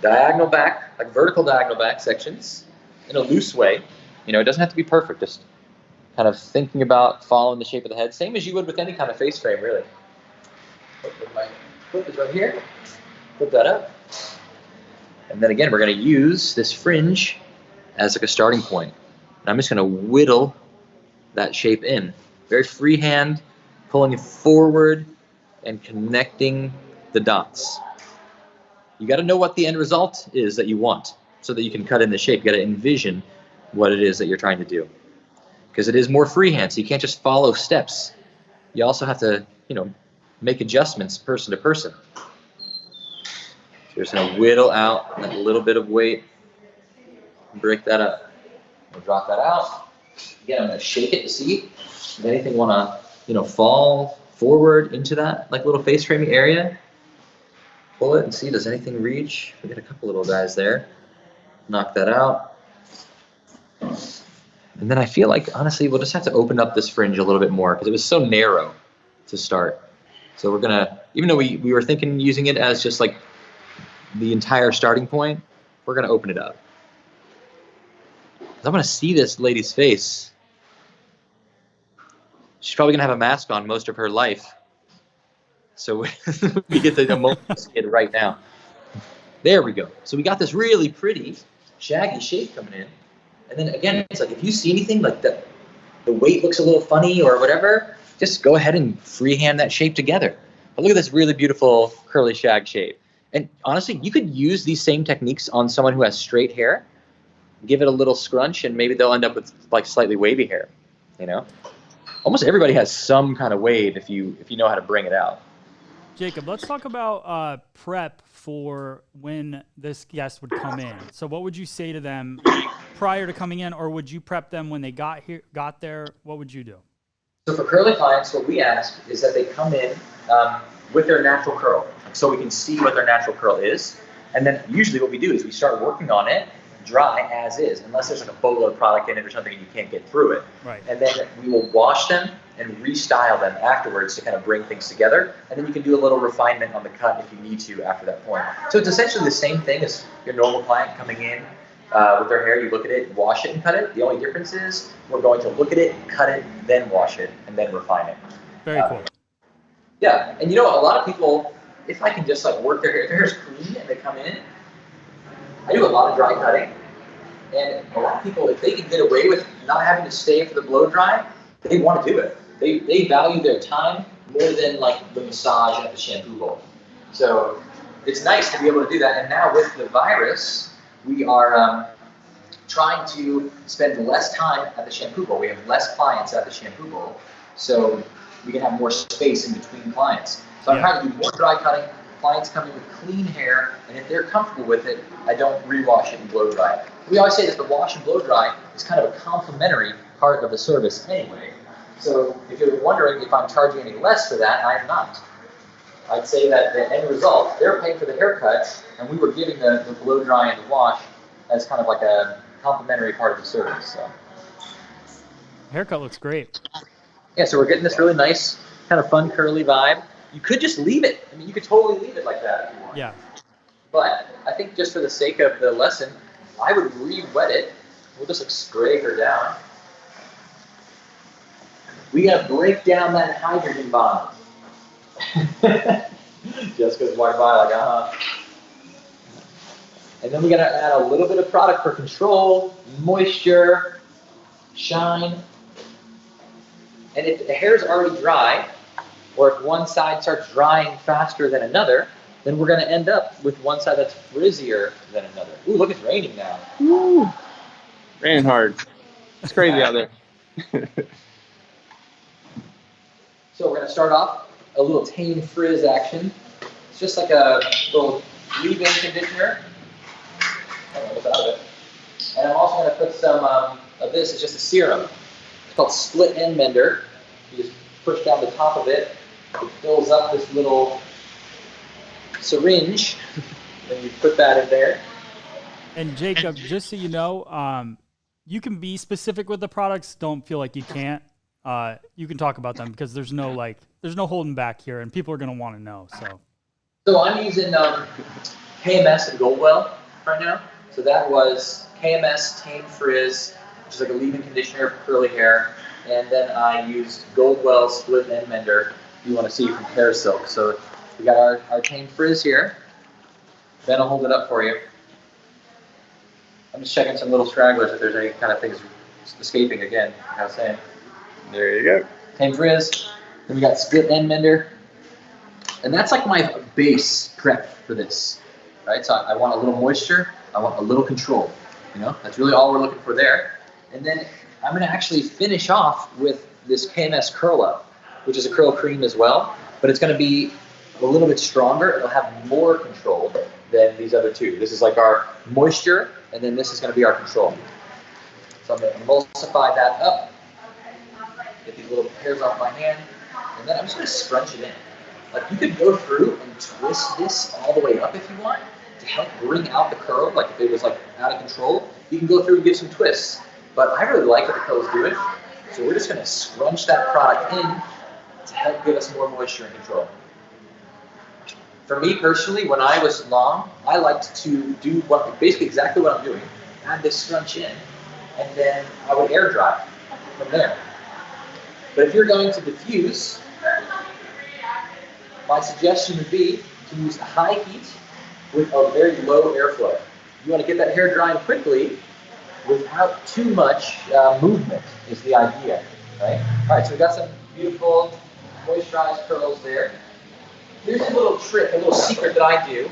diagonal back, like vertical diagonal back sections in a loose way. It doesn't have to be perfect, just kind of thinking about following the shape of the head, same as you would with any kind of face frame, really. My foot is right here. Put that up. And then again, we're going to use this fringe as like a starting point. And I'm just going to whittle that shape in. Very freehand, pulling it forward and connecting the dots. You got to know what the end result is that you want so that you can cut in the shape. You got to envision what it is that you're trying to do. Because it is more freehand, so you can't just follow steps. You also have to, make adjustments person to person. So you're just going to whittle out that little bit of weight and break that up. We'll drop that out. Again, I'm going to shake it to see if anything want to, fall forward into that like little face framing area. Pull it and see, does anything reach? We got a couple little guys there. Knock that out. And then I feel like, honestly, we'll just have to open up this fringe a little bit more because it was so narrow to start. So we're going to, even though we were thinking using it as just like the entire starting point, we're going to open it up. Because I want to see this lady's face. She's probably going to have a mask on most of her life. So we get the emotional kid right now. There we go. So we got this really pretty, shaggy shape coming in. And then again, it's like if you see anything like that, the weight looks a little funny or whatever, just go ahead and freehand that shape together. But look at this really beautiful curly shag shape. And honestly, you could use these same techniques on someone who has straight hair, give it a little scrunch, and maybe they'll end up with like slightly wavy hair, you know? Almost everybody has some kind of wave if you know how to bring it out. Jacob, let's talk about prep for when this guest would come in. So what would you say to them prior to coming in, or would you prep them when they got there? What would you do? So for curly clients, what we ask is that they come in with their natural curl, so we can see what their natural curl is. And then usually what we do is we start working on it dry as is, unless there's like a boatload product in it or something and you can't get through it. Right. And then we will wash them and restyle them afterwards to kind of bring things together. And then you can do a little refinement on the cut if you need to after that point. So it's essentially the same thing as your normal client coming in with their hair. You look at it, wash it, and cut it. The only difference is we're going to look at it, cut it, then wash it, and then refine it. Very cool. Yeah, and you know, a lot of people, if I can just like work their hair, if their hair's clean and they come in, I do a lot of dry cutting, and a lot of people, if they can get away with not having to stay for the blow dry, they want to do it. They value their time more than like the massage at the shampoo bowl. So it's nice to be able to do that. And now with the virus, we are trying to spend less time at the shampoo bowl. We have less clients at the shampoo bowl, so we can have more space in between clients. So I'm trying to do more dry cutting. Clients come in with clean hair, and if they're comfortable with it, I don't rewash it and blow dry it. We always say that the wash and blow dry is kind of a complementary part of the service anyway. So if you're wondering if I'm charging any less for that, I am not. I'd say that the end result, they're paying for the haircut, and we were giving the blow dry and the wash as kind of like a complementary part of the service. So. Haircut looks great. Yeah, so we're getting this really nice, kind of fun curly vibe. You could just leave it. I mean, you could totally leave it like that if you want. Yeah. But I think just for the sake of the lesson, I would re-wet it. We'll just like spray her down. We gotta break down that hydrogen bond. Jessica's walking by like, And then we gotta add a little bit of product for control, moisture, shine. And if the hair's already dry, or if one side starts drying faster than another, then we're going to end up with one side that's frizzier than another. Ooh, look, it's raining now. Woo! Raining hard. It's crazy out there. So we're going to start off a little tame frizz action. It's just like a little leave-in conditioner. I don't know what's out of it. And I'm also going to put some of this. It's just a serum. It's called Split End Mender. You just push down the top of it. It fills up this little syringe, and you put that in there. And Jacob, just so you know, you can be specific with the products. Don't feel like you can't. You can talk about them because there's no holding back here, and people are going to want to know. So I'm using KMS and Goldwell right now. So that was KMS Tame Frizz, which is like a leave-in conditioner for curly hair, and then I used Goldwell Split End Mender. You want to see from Hair Silk. So we got our Tame Frizz here. Then I'll hold it up for you. I'm just checking some little stragglers if there's any kind of things escaping again, like I was saying. There you go. Tame Frizz. Then we got Split End Mender. And that's like my base prep for this, right? So I want a little moisture. I want a little control. You know, that's really all we're looking for there. And then I'm going to actually finish off with this KMS Curl Up, which is a curl cream as well, but it's going to be a little bit stronger. It'll have more control than these other two. This is like our moisture, and then this is going to be our control. So I'm going to emulsify that up, get these little hairs off my hand, and then I'm just going to scrunch it in. Like you could go through and twist this all the way up if you want to help bring out the curl. Like if it was like out of control, you can go through and give some twists. But I really like what the curl is doing, so we're just going to scrunch that product in to help give us more moisture and control. For me personally, when I was long, I liked to do basically exactly what I'm doing. Add this scrunch in, and then I would air dry from there. But if you're going to diffuse, my suggestion would be to use high heat with a very low airflow. You want to get that hair drying quickly without too much movement is the idea, right? All right, so we got some beautiful moisturized curls there. here's a little trick, a little secret that I do,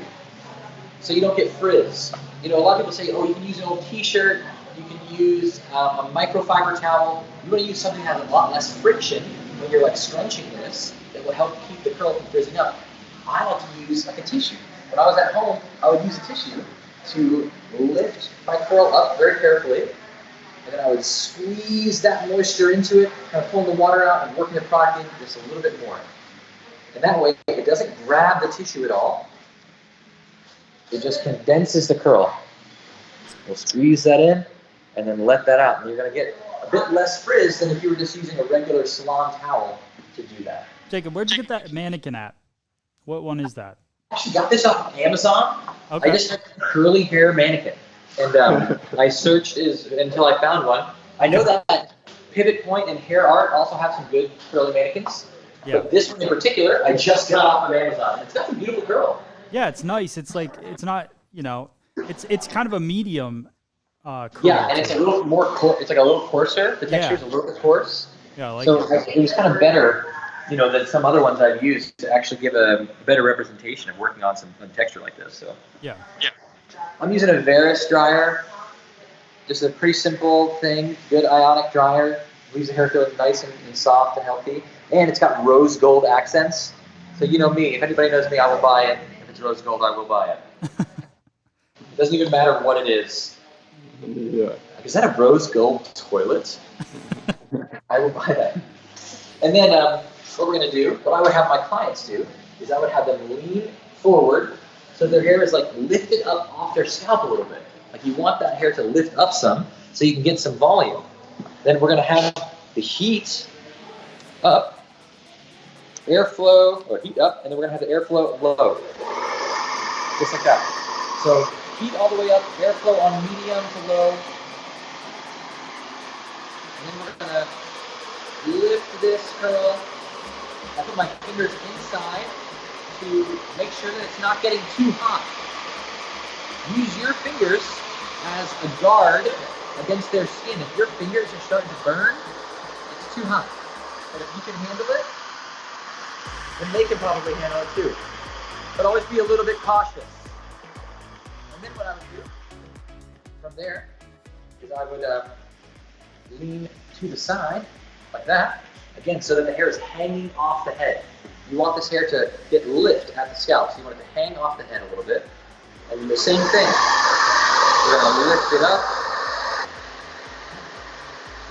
so you don't get frizz. You know, a lot of people say, oh, you can use an old t-shirt, you can use a microfiber towel. You want to use something that has a lot less friction when you're like scrunching this that will help keep the curl from frizzing up. I like to use like a tissue. When I was at home, I would use a tissue to lift my curl up very carefully, and then I would squeeze that moisture into it, kind of pulling the water out and working the product in just a little bit more. And that way, it doesn't grab the tissue at all. It just condenses the curl. We'll squeeze that in, and then let that out. And you're going to get a bit less frizz than if you were just using a regular salon towel to do that. Jacob, where'd you get that mannequin at? What one is that? I actually got this off of Amazon. Okay. I just had a curly hair mannequin. And I searched until I found one. I know that Pivot Point and Hair Art also have some good curly mannequins. Yeah. But this one in particular, I just got off of Amazon. It's got some beautiful curl. Yeah, it's nice. It's like, it's not, you know, it's kind of a medium curl. Yeah, and it's a little more, it's like a little coarser. The texture is a little bit coarse. Yeah, I like so it. It was kind of better, you know, than some other ones I've used to actually give a better representation of working on some texture like this. So yeah. I'm using a Varus dryer, just a pretty simple thing, good ionic dryer. Leaves the hair feeling nice and soft and healthy. And it's got rose gold accents. So you know me, if anybody knows me, I will buy it. If it's rose gold, I will buy it. It doesn't even matter what it is. Yeah. Like, is that a rose gold toilet? I will buy that. And then what we're going to do, what I would have my clients do, is I would have them lean forward so their hair is like lifted up off their scalp a little bit. Like you want that hair to lift up some so you can get some volume. Then we're going to have the heat up, airflow, or heat up, and then we're going to have the airflow low. Just like that. So heat all the way up, airflow on medium to low. And then we're going to lift this curl. I put my fingers inside to make sure that it's not getting too hot. Use your fingers as a guard against their skin. If your fingers are starting to burn, it's too hot. But if you can handle it, then they can probably handle it too. But always be a little bit cautious. And then what I would do from there is I would lean to the side like that. Again, so that the hair is hanging off the head. You want this hair to get lift at the scalp, so you want it to hang off the head a little bit. And then the same thing. We're going to lift it up.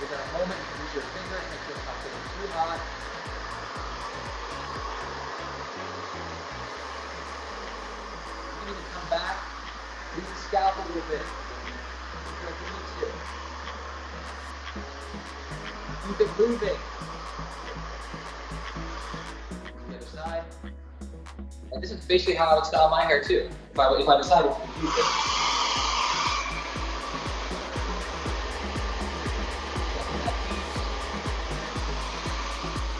Within a moment, you can use your fingers, make sure it's not getting too hot. You can even come back, use the scalp a little bit. Like you need to. Keep it moving. The other side. And this is basically how I would style my hair too. If I decided to use it.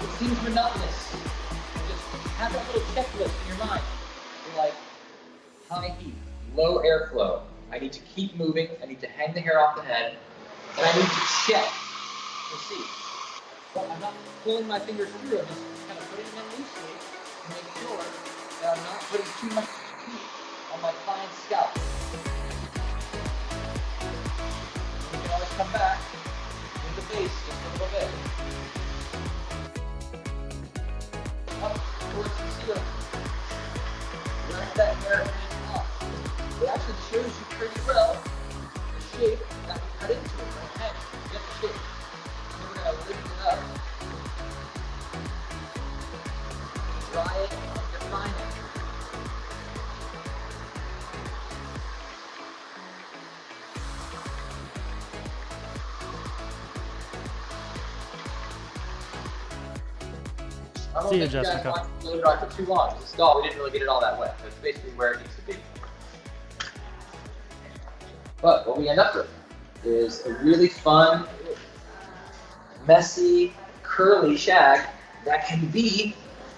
It seems monotonous. Just have that little checklist in your mind. You're like, high heat, low airflow. I need to keep moving. I need to hang the hair off the head. And I need to check to see. But I'm not pulling my fingers through. I'm just kind of putting them loosely to make sure that I'm not putting too much heat on my client's scalp. You can always come back with the base just a little bit. Up towards the ceiling. Let that hair hang off. It actually shows you pretty well the shape that we cut into it. Okay, get the shape. And then we're going to lift it up. Dry it and define it. I don't See you, think you guys Jessica. want to blow dry for too long. It's a stall, we didn't really get it all that wet. So it's basically where it needs to be. But what we end up with is a really fun, messy, curly shag that can be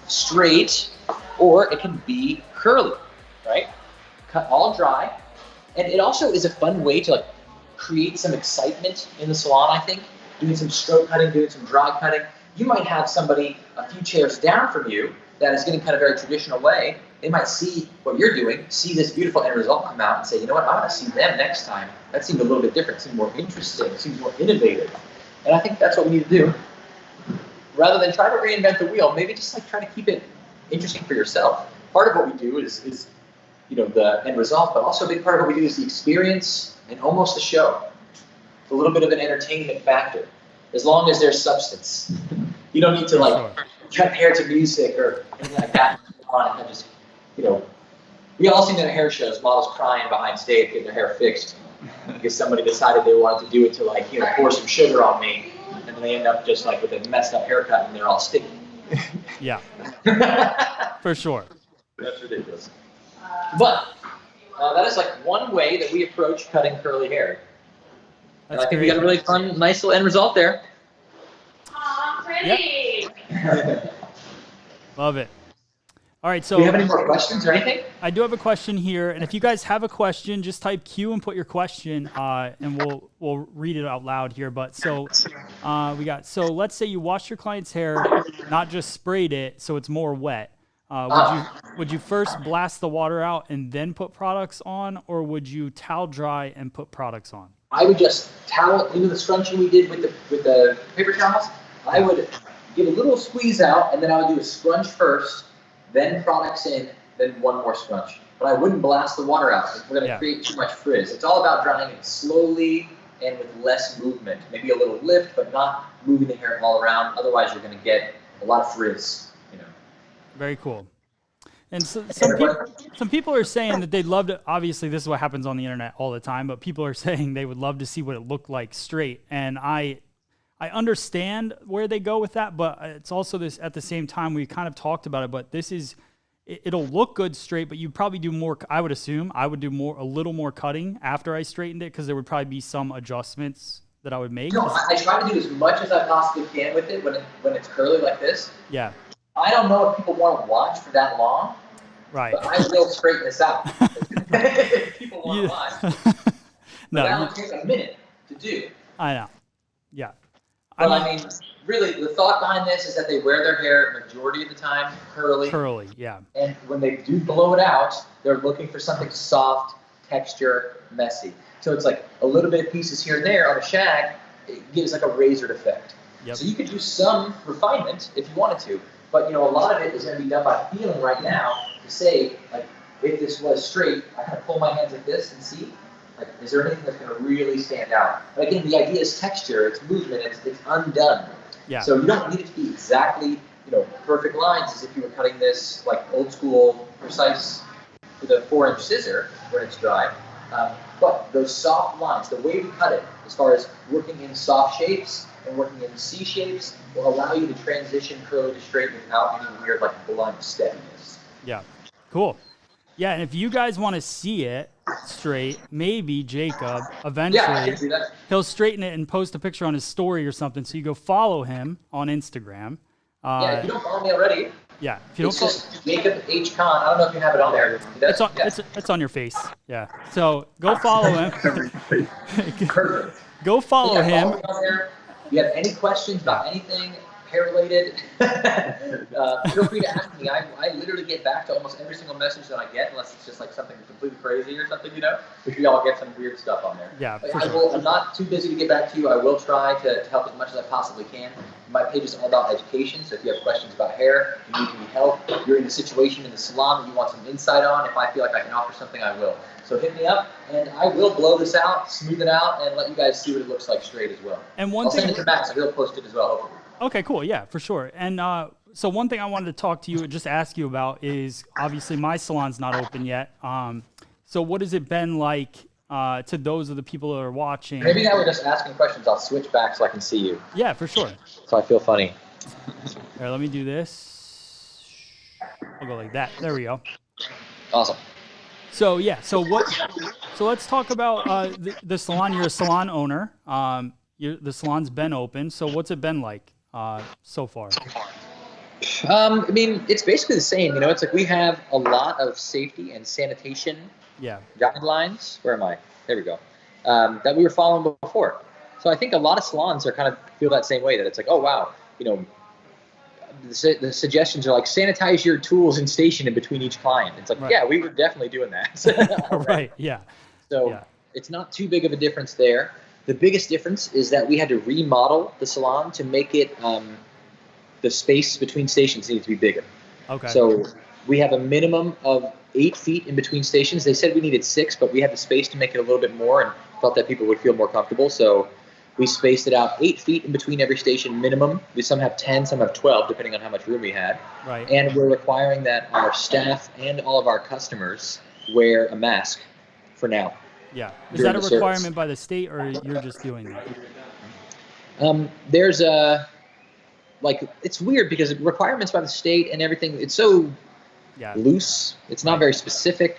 straight or it can be curly, right? Cut all dry. And it also is a fun way to like create some excitement in the salon, I think. Doing some stroke cutting, doing some dry cutting. You might have somebody a few chairs down from you that is getting kind of very traditional way, they might see what you're doing, see this beautiful end result come out, and say, you know what, I want to see them next time. That seemed a little bit different, seemed more interesting, seems more innovative. And I think that's what we need to do. Rather than try to reinvent the wheel, maybe just like try to keep it interesting for yourself. Part of what we do is the end result, but also a big part of what we do is the experience and almost the show. A little bit of an entertainment factor, as long as there's substance. You don't need to like cut hair to music or anything like that. And just, we all seen in hair shows, models crying behind stage getting their hair fixed because somebody decided they wanted to do it to like, pour some sugar on me, and then they end up just like with a messed up haircut and they're all sticky. Yeah, for sure. That's ridiculous. But that is like one way that we approach cutting curly hair. And I think we got a really fun, nice little end result there. Aw, pretty. Yep. Love it. All right, so do you have any more questions or anything? I do have a question here, and if you guys have a question, just type Q and put your question, and we'll read it out loud here. But so let's say you washed your client's hair, not just sprayed it, so it's more wet. Would you first blast the water out and then put products on, or would you towel dry and put products on? I would just towel into the scrunching we did with the paper towels. I would give a little squeeze out, and then I would do a scrunch first, then products in, then one more scrunch. But I wouldn't blast the water out. We're going to create too much frizz. It's all about drying it slowly and with less movement. Maybe a little lift, but not moving the hair all around. Otherwise, you're going to get a lot of frizz. Very cool. And so, some people are saying that they'd love to, obviously this is what happens on the internet all the time, but people are saying they would love to see what it looked like straight. And I understand where they go with that, but it's also this, at the same time, we kind of talked about it, but it'll look good straight, but you'd probably do more, I would assume, I would do a little more cutting after I straightened it, because there would probably be some adjustments that I would make. No, I try to do as much as I possibly can with it when it's curly like this. Yeah. I don't know if people want to watch for that long, right? But I will straighten this out. If people want to watch. No, that would take a minute to do. I know. Yeah. But I mean, really, the thought behind this is that they wear their hair majority of the time curly. Curly, yeah. And when they do blow it out, they're looking for something soft, texture, messy. So it's like a little bit of pieces here and there on a shag. It gives like a razored effect. Yep. So you could do some refinement if you wanted to. But, a lot of it is going to be done by feeling right now to say, like, if this was straight, I kind of pull my hands like this and see, like, is there anything that's going to really stand out? But again, the idea is texture, it's movement, it's undone. Yeah. So you don't need it to be exactly, perfect lines as if you were cutting this, like, old school, precise, with a 4-inch scissor when it's dry. But those soft lines, the way we cut it, as far as working in soft shapes and working in C shapes, will allow you to transition curly to straight without any weird, like, blunt steadiness. Yeah, cool. Yeah, and if you guys want to see it straight, maybe Jacob, eventually, he'll straighten it and post a picture on his story or something, so you go follow him on Instagram. If you don't follow me already, yeah, if you don't follow, just Jacob H. Khan. I don't know if you have it on there. It's on your face. Yeah, so go follow him. Perfect. Go follow him. Follow me on there. If you have any questions about anything hair-related, feel free to ask me. I literally get back to almost every single message that I get, unless it's just like something completely crazy or something, which we all get some weird stuff on there. Yeah, I'm not too busy to get back to you. I will try to help as much as I possibly can. My page is all about education, so if you have questions about hair, you need any help, you're in a situation in the salon that you want some insight on, if I feel like I can offer something, I will. So hit me up, and I will blow this out, smooth it out, and let you guys see what it looks like straight as well. And I'll send it to Max, so he'll post it as well, hopefully. Okay, cool. Yeah, for sure. And so one thing I wanted to talk to you and just ask you about is, obviously my salon's not open yet. So what has it been like to those of the people that are watching? Maybe now we're just asking questions. I'll switch back so I can see you. Yeah, for sure. So I feel funny. Here, let me do this. I'll go like that. There we go. Awesome. So yeah, so let's talk about the salon. You're a salon owner. The salon's been open. So what's it been like so far? I mean, it's basically the same. It's like we have a lot of safety and sanitation guidelines. Where am I? There we go. That we were following before. So I think a lot of salons are kind of feel that same way, that it's like, oh wow, the suggestions are like sanitize your tools and station in between each client. It's like, Right. yeah, we were definitely doing that. Right. Yeah. So Yeah. it's not too big of a difference there. The biggest difference is that we had to remodel the salon to make it the space between stations needed to be bigger. Okay. So we have a minimum of 8 feet in between stations. They said we needed 6, but we had the space to make it a little bit more and felt that people would feel more comfortable. So we spaced it out 8 feet in between every station minimum. Some have 10, some have 12, depending on how much room we had. Right. And we're requiring that our staff and all of our customers wear a mask for now. Yeah. Is during that a the service. requirement by the state, or you're just doing that? There's it's weird because requirements by the state and everything, it's so Yeah. loose. It's not very specific.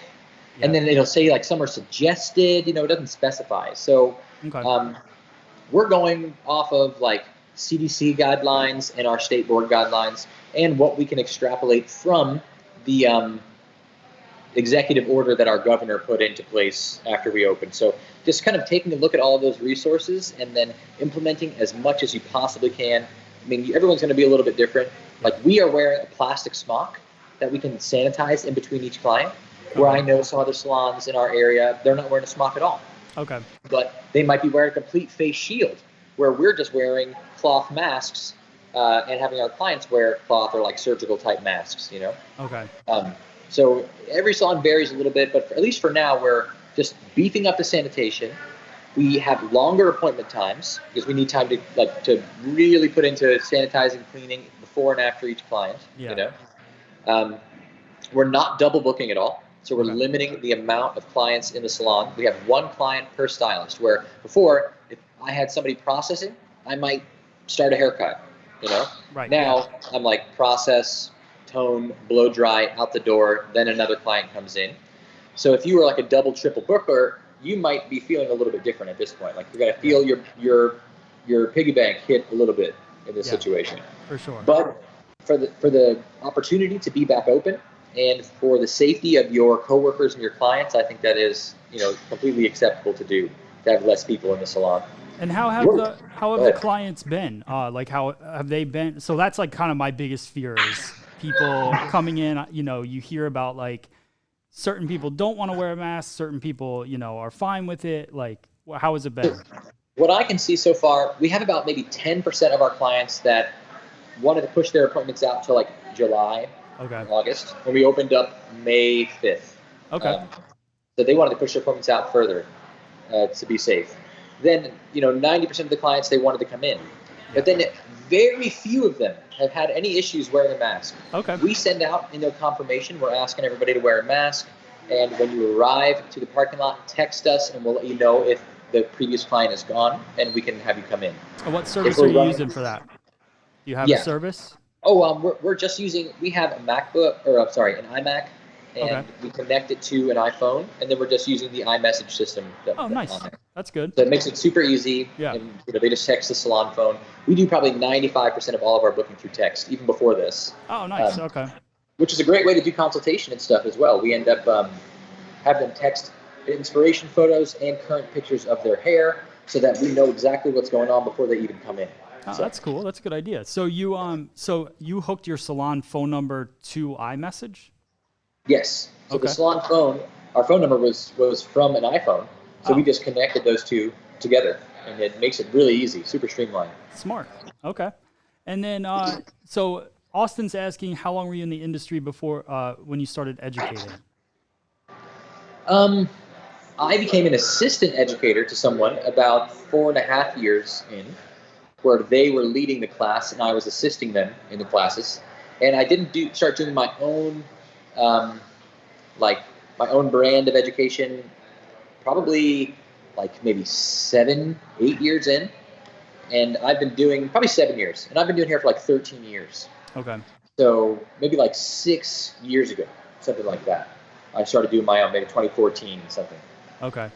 Yeah. And then it'll say like some are suggested, it doesn't specify. So Okay. we're going off of like CDC guidelines and our state board guidelines and what we can extrapolate from the executive order that our governor put into place after we opened. So just kind of taking a look at all of those resources and then implementing as much as you possibly can. I mean, everyone's going to be a little bit different. Like we are wearing a plastic smock that we can sanitize in between each client, where I know some other salons in our area, they're not wearing a smock at all. Okay. But they might be wearing a complete face shield, where we're just wearing cloth masks and having our clients wear cloth or like surgical type masks, Okay. So every salon varies a little bit, but at least for now, we're just beefing up the sanitation. We have longer appointment times because we need time to really put into sanitizing, cleaning before and after each client. Yeah. We're not double booking at all. So we're Okay. limiting the amount of clients in the salon. We have one client per stylist, where before, if I had somebody processing, I might start a haircut, Right. Now I'm like process, tone, blow dry, out the door, then another client comes in. So if you were like a double, triple booker, you might be feeling a little bit different at this point. Like you're gonna feel your piggy bank hit a little bit in this situation. For sure. But for the opportunity to be back open and for the safety of your coworkers and your clients, I think that is completely acceptable to do, to have less people in the salon. And how have the clients been? Like how have they been? So that's like kind of my biggest fear is people coming in. You hear about like certain people don't want to wear a mask. Certain people, are fine with it. Like, how has it been? What I can see so far, we have about maybe 10% of our clients that wanted to push their appointments out to like July, Okay. August, when we opened up May 5th. Okay. So they wanted to push their appointments out further to be safe. Then, 90% of the clients, they wanted to come in. But then very few of them have had any issues wearing a mask. Okay. We send out confirmation. We're asking everybody to wear a mask. And when you arrive to the parking lot, text us and we'll let you know if the previous client is gone and we can have you come in. And what service are you using for that? Do you have a service? Oh, we're just using, we have a MacBook, an iMac, and we connect it to an iPhone, and then we're just using the iMessage system. Nice. On there. That's good. So it makes it super easy. Yeah. And they just text the salon phone. We do probably 95% of all of our booking through text, even before this. Oh, nice. Okay. Which is a great way to do consultation and stuff as well. We end up having them text inspiration photos and current pictures of their hair so that we know exactly what's going on before they even come in. Oh, that's cool. That's a good idea. So you hooked your salon phone number to iMessage? Yes. So Okay. the salon phone, our phone number was from an iPhone. So we just connected those two together, and it makes it really easy, super streamlined. Smart. Okay. And then, so Austin's asking, how long were you in the industry before when you started educating? I became an assistant educator to someone about 4.5 years in, where they were leading the class and I was assisting them in the classes. And I didn't start doing my own, my own brand of education, probably like maybe 7-8 years in. And I've been doing probably 7 years, and I've been doing hair for like 13 years. Okay. So maybe like 6 years ago, something like that. I started doing my own, maybe 2014 something. Okay.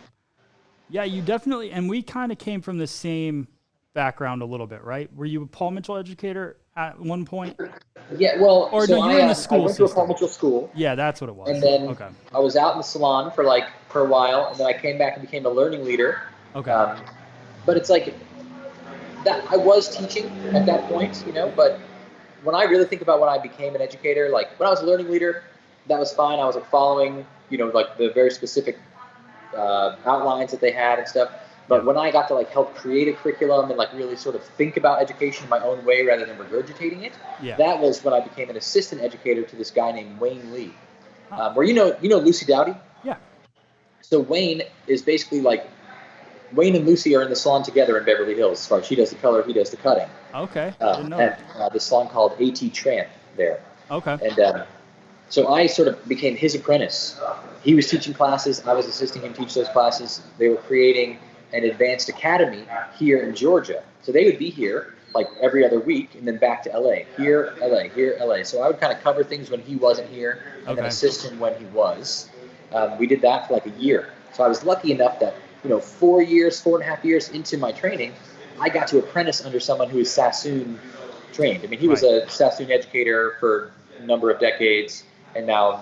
Yeah, you definitely, and we kind of came from the same background a little bit, right? Were you a Paul Mitchell educator at one point? Yeah, well, Or so no, you were in the I school went to a system. Paul Mitchell school. Yeah, that's what it was. And then Okay. I was out in the salon for a while, and then I came back and became a learning leader. Okay. But it's like that I was teaching at that point, but when I really think about when I became an educator, like when I was a learning leader, that was fine. I was like following, like the very specific outlines that they had and stuff. But when I got to like help create a curriculum and like really sort of think about education in my own way rather than regurgitating it, that was when I became an assistant educator to this guy named Wayne Lee. Where you know Lucy Dowdy? Yeah. So Wayne is basically like, Wayne and Lucy are in the salon together in Beverly Hills. As far as she does the color, he does the cutting. Okay. Didn't know that. At the salon called AT Tramp there. Okay. And so I sort of became his apprentice. He was teaching classes. I was assisting him teach those classes. They were creating an advanced academy here in Georgia. So they would be here like every other week and then back to LA. Here, LA, here, LA. So I would kind of cover things when he wasn't here and then assist him when he was. We did that for like a year. So I was lucky enough that 4.5 years into my training, I got to apprentice under someone who is Sassoon trained. I mean, he was a Sassoon educator for a number of decades and now,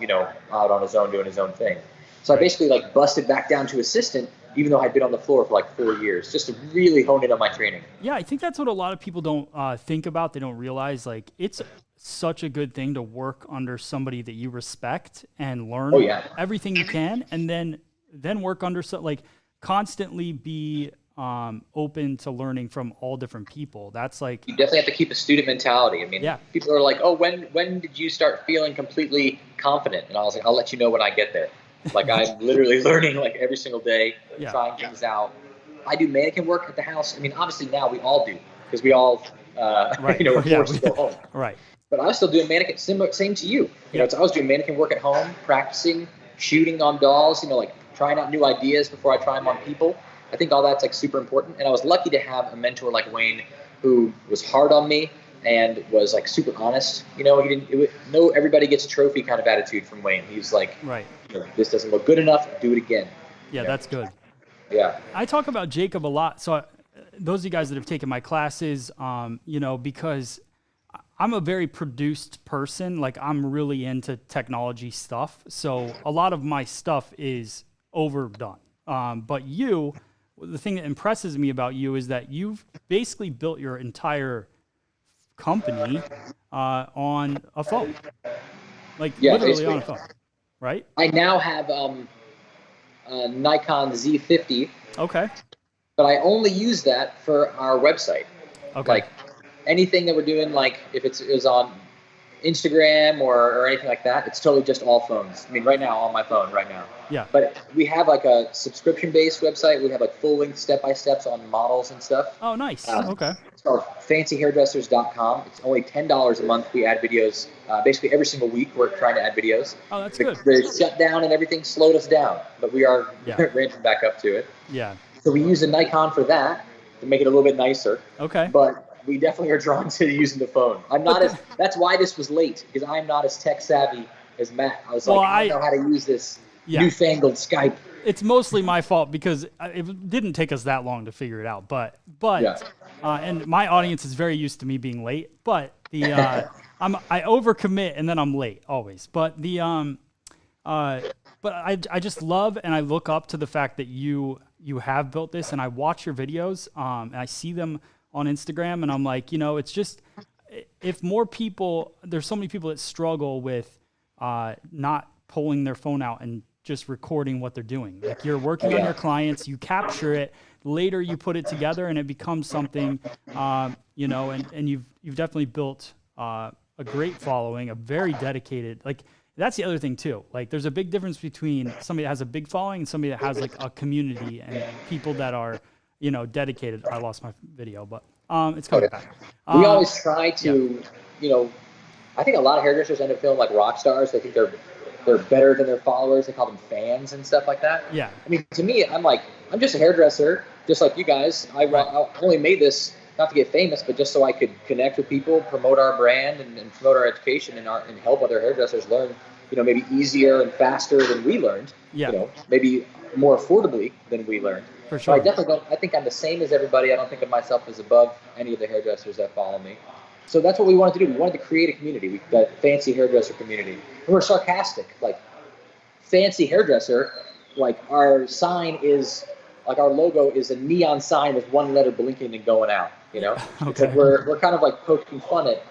out on his own doing his own thing. So I basically like busted back down to assistant, even though I'd been on the floor for like 4 years, just to really hone in on my training. Yeah, I think that's what a lot of people don't think about. They don't realize like it's such a good thing to work under somebody that you respect and learn everything you can, and then work under constantly be open to learning from all different people. That's like, you definitely have to keep a student mentality. I mean, people are like, oh, when did you start feeling completely confident? And I was like, I'll let you know when I get there. Like I'm literally learning like every single day, trying things out. I do mannequin work at the house. I mean, obviously now we all do because we all, we're forced to go home. Right. But I was still doing mannequin, same to you. I was doing mannequin work at home, practicing, shooting on dolls, like trying out new ideas before I try them on people. I think all that's like super important. And I was lucky to have a mentor like Wayne who was hard on me and was like super honest. He didn't everybody gets a trophy kind of attitude from Wayne. He's like, this doesn't look good enough, do it again. Yeah, that's good. Yeah. I talk about Jacob a lot. So those of you guys that have taken my classes, because I'm a very produced person. Like I'm really into technology stuff. So a lot of my stuff is overdone. But the thing that impresses me about you is that you've basically built your entire company on a phone. Like literally basically. On a phone, right? I now have a Nikon Z50. Okay. But I only use that for our website. Okay. Like anything that we're doing, like if it was on Instagram or anything like that, it's totally just all phones. I mean, right now, on my phone right now. Yeah. But we have like a subscription-based website. We have like full-length step-by-steps on models and stuff. Oh, nice. Okay. It's called fancyhairdressers.com. It's only $10 a month. We add videos basically every single week. We're trying to add videos. Oh, that's good. The shutdown and everything slowed us down, but we are ramping back up to it. Yeah. So we use a Nikon for that to make it a little bit nicer. Okay. But we definitely are drawn to using the phone. That's why this was late, because I'm not as tech savvy as Matt. I was I don't know how to use this newfangled Skype. It's mostly my fault because it didn't take us that long to figure it out. But and my audience is very used to me being late. But I overcommit and then I'm late always. But but I just love and I look up to the fact that you have built this, and I watch your videos and I see them on Instagram, and I'm like, it's just, if more people, there's so many people that struggle with not pulling their phone out and just recording what they're doing. Like you're working on your clients, you capture it, later you put it together and it becomes something, and you've definitely built a great following, a very dedicated, like that's the other thing too. Like there's a big difference between somebody that has a big following and somebody that has like a community and people that are, dedicated. I lost my video, but it's coming back. We always try to, I think a lot of hairdressers end up feeling like rock stars. They think they're better than their followers. They call them fans and stuff like that. Yeah. I mean, to me, I'm just a hairdresser, just like you guys. I only made this not to get famous, but just so I could connect with people, promote our brand, and promote our education and help other hairdressers learn, maybe easier and faster than we learned. Yeah. Maybe more affordably than we learned. For sure. So I definitely don't. I think I'm the same as everybody. I don't think of myself as above any of the hairdressers that follow me. So that's what we wanted to do. We wanted to create a community, that fancy hairdresser community. And we're sarcastic, like fancy hairdresser. Like our sign is, like our logo is a neon sign with one letter blinking and going out. Okay. It's like we're kind of like poking fun at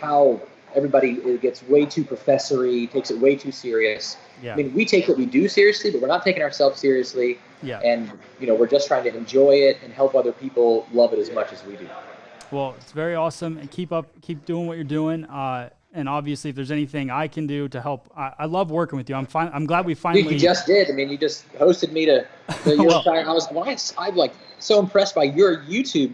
how everybody gets way too professory, takes it way too serious. Yeah. I mean, we take what we do seriously, but we're not taking ourselves seriously. Yeah. And, we're just trying to enjoy it and help other people love it as much as we do. Well, it's very awesome, and keep doing what you're doing. And obviously, if there's anything I can do to help, I love working with you. I'm glad we finally. Dude, you just did. I mean, you just hosted me to your Well, entire. I'm like so impressed by your YouTube,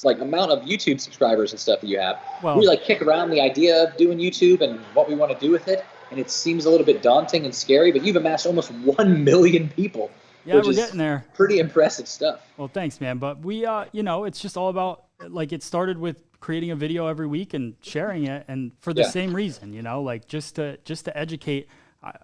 like amount of YouTube subscribers and stuff that you have. Well, we like kick around the idea of doing YouTube and what we want to do with it, and it seems a little bit daunting and scary. But you've amassed almost 1 million people. yeah, which we're is getting there. Pretty impressive stuff. Well, thanks, man. But we, it's just all about, like, it started with creating a video every week and sharing it, and for the same reason, like just to educate.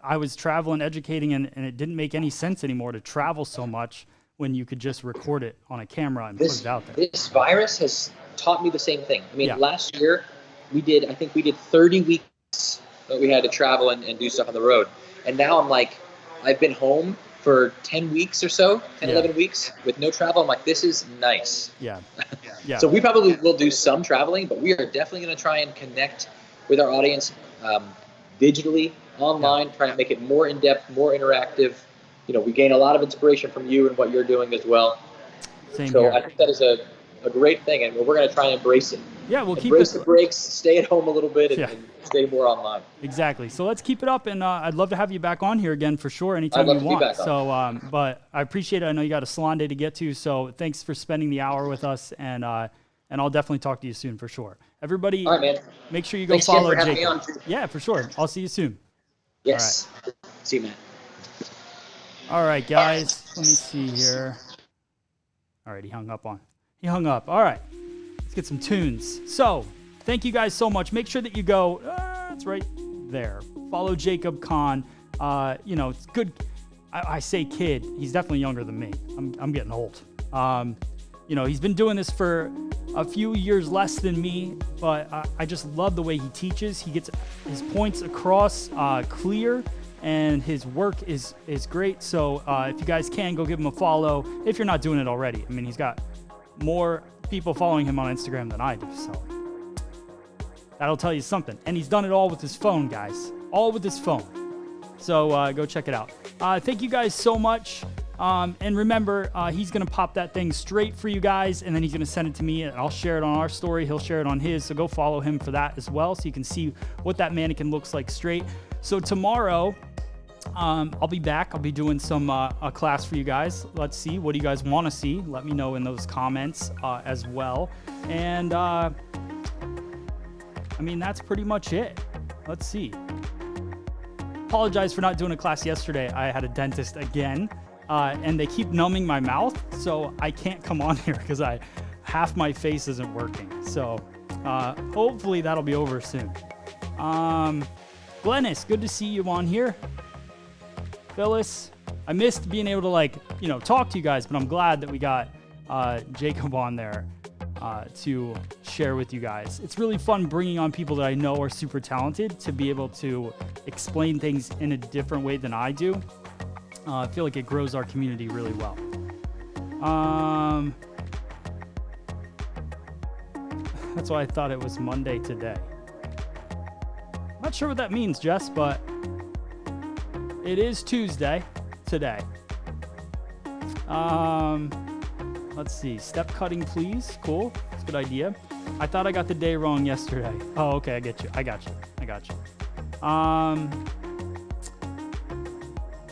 I was traveling, educating, and it didn't make any sense anymore to travel so much when you could just record it on a camera and put it out there. This virus has taught me the same thing. I mean, Yeah. last year we did 30 weeks that we had to travel and do stuff on the road. And now I'm like, I've been home for 10 weeks or so, 11 weeks with no travel. I'm like, this is nice. Yeah. Yeah. So we probably will do some traveling, but we are definitely going to try and connect with our audience digitally, online, trying to make it more in-depth, more interactive. We gain a lot of inspiration from you and what you're doing as well. Same So here. I think that is a great thing, and we're going to try and embrace it. Yeah, we'll keep Embrace it. the breaks, stay at home a little bit, and, Yeah. and stay more online. Exactly. So let's keep it up, and I'd love to have you back on here again for sure anytime I'd love you to be want. back on. So, but I appreciate it. I know you got a salon day to get to, so thanks for spending the hour with us, and I'll definitely talk to you soon for sure. Everybody, All right, man. make sure you go Thanks again follow for having me Jacob. on. Yeah, for sure. I'll see you soon. Yes. See you, man. All right, guys. Let me see here. All right, he hung up. All right, let's get some tunes. So, thank you guys so much. Make sure that you go. It's right there. Follow Jacob Kahn. It's good. I say kid. He's definitely younger than me. I'm getting old. He's been doing this for a few years less than me, but I just love the way he teaches. He gets his points across clear, and his work is great. So if you guys can, go give him a follow if you're not doing it already. I mean, he's got more people following him on Instagram than I do, so that'll tell you something. And he's done it all with his phone, guys. All with his phone. So go check it out. Thank you guys so much. And remember, he's going to pop that thing straight for you guys, and then he's going to send it to me, and I'll share it on our story. He'll share it on his, so go follow him for that as well, so you can see what that mannequin looks like straight. So tomorrow, I'll be back. I'll be doing some a class for you guys. Let's see. What do you guys want to see? Let me know in those comments as well. And, that's pretty much it. Let's see. Apologize for not doing a class yesterday. I had a dentist again. And they keep numbing my mouth, so I can't come on here because half my face isn't working. So hopefully that'll be over soon. Glennis, good to see you on here. Phyllis, I missed being able to talk to you guys, but I'm glad that we got Jacob on there to share with you guys. It's really fun bringing on people that I know are super talented to be able to explain things in a different way than I do. I feel like it grows our community really well. That's why I thought it was Monday today. Not sure what that means, Jess, but it is Tuesday today. Let's see. Step cutting, please. Cool. That's a good idea. I thought I got the day wrong yesterday. Oh, okay. I get you. I got you.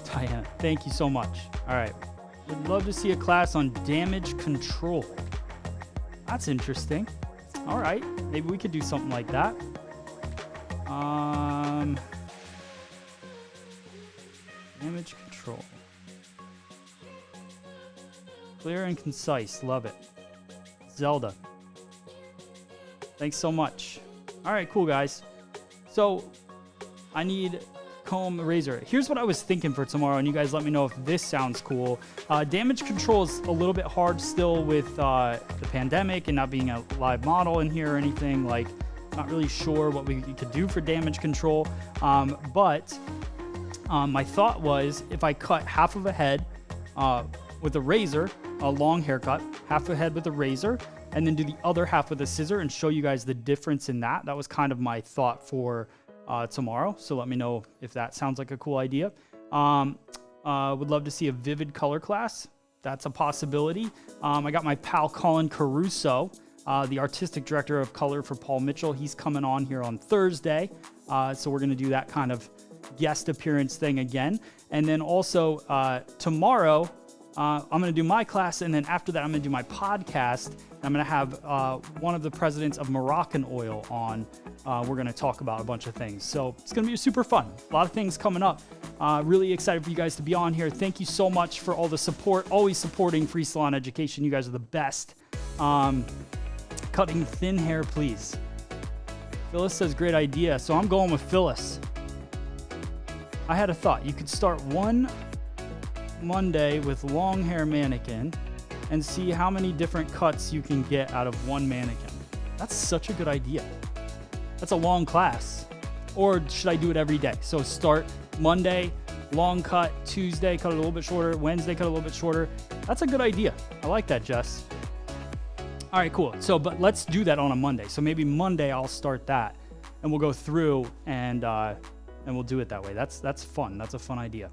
Diana, thank you so much. All right. Would love to see a class on damage control. That's interesting. All right. Maybe we could do something like that. Damage control. Clear and concise. Love it. Zelda. Thanks so much. All right, cool, guys. So I need comb razor. Here's what I was thinking for tomorrow, and you guys let me know if this sounds cool. Damage control is a little bit hard still with the pandemic and not being a live model in here or anything. Like, not really sure what we could do for damage control. But my thought was if I cut half of a head with a razor, a long haircut, half a head with a razor, and then do the other half with a scissor and show you guys the difference in that. That was kind of my thought for tomorrow. So let me know if that sounds like a cool idea. Would love to see a vivid color class. That's a possibility. I got my pal Colin Caruso, the artistic director of color for Paul Mitchell. He's coming on here on Thursday. So we're going to do that kind of guest appearance thing again. And then also tomorrow, I'm going to do my class. And then after that, I'm going to do my podcast. I'm going to have one of the presidents of Moroccan Oil on. We're going to talk about a bunch of things. So it's going to be super fun. A lot of things coming up. Really excited for you guys to be on here. Thank you so much for all the support. Always supporting free salon education. You guys are the best. Cutting thin hair, please. Phyllis says, great idea. So I'm going with Phyllis. I had a thought. You could start one Monday with long hair mannequin and see how many different cuts you can get out of one mannequin. That's such a good idea. That's a long class. Or should I do it every day? So start Monday, long cut, Tuesday, cut it a little bit shorter, Wednesday, cut it a little bit shorter. That's a good idea. I like that, Jess. All right, cool. So, but let's do that on a Monday. So maybe Monday I'll start that and we'll go through and we'll do it that way. That's fun. That's a fun idea.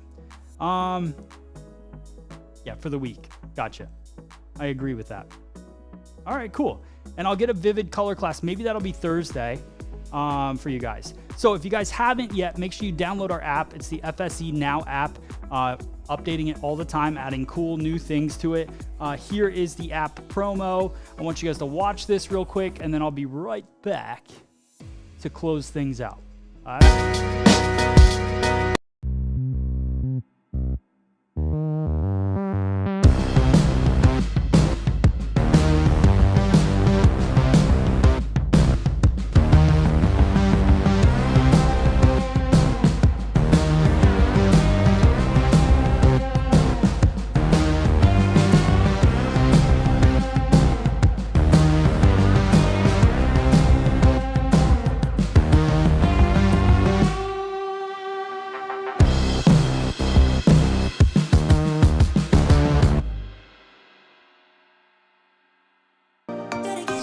Yeah, for the week. Gotcha. I agree with that. All right, cool. And I'll get a vivid color class. Maybe that'll be Thursday for you guys. So if you guys haven't yet, make sure you download our app. It's the FSE Now app. Updating it all the time, adding cool new things to it. Here is the app promo. I want you guys to watch this real quick, and then I'll be right back to close things out. All right.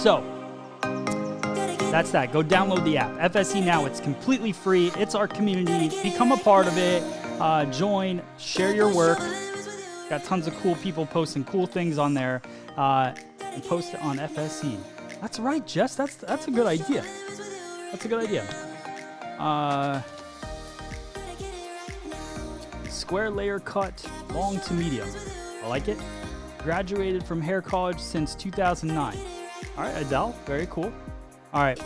So that's that. Go download the app. FSE Now. It's completely free. It's our community. Become a part of it. Join. Share your work. Got tons of cool people posting cool things on there. And post it on FSE. That's right, Jess. That's a good idea. That's a good idea. Square layer cut, long to medium. I like it. Graduated from hair college since 2009. All right, Adele, very cool. All right,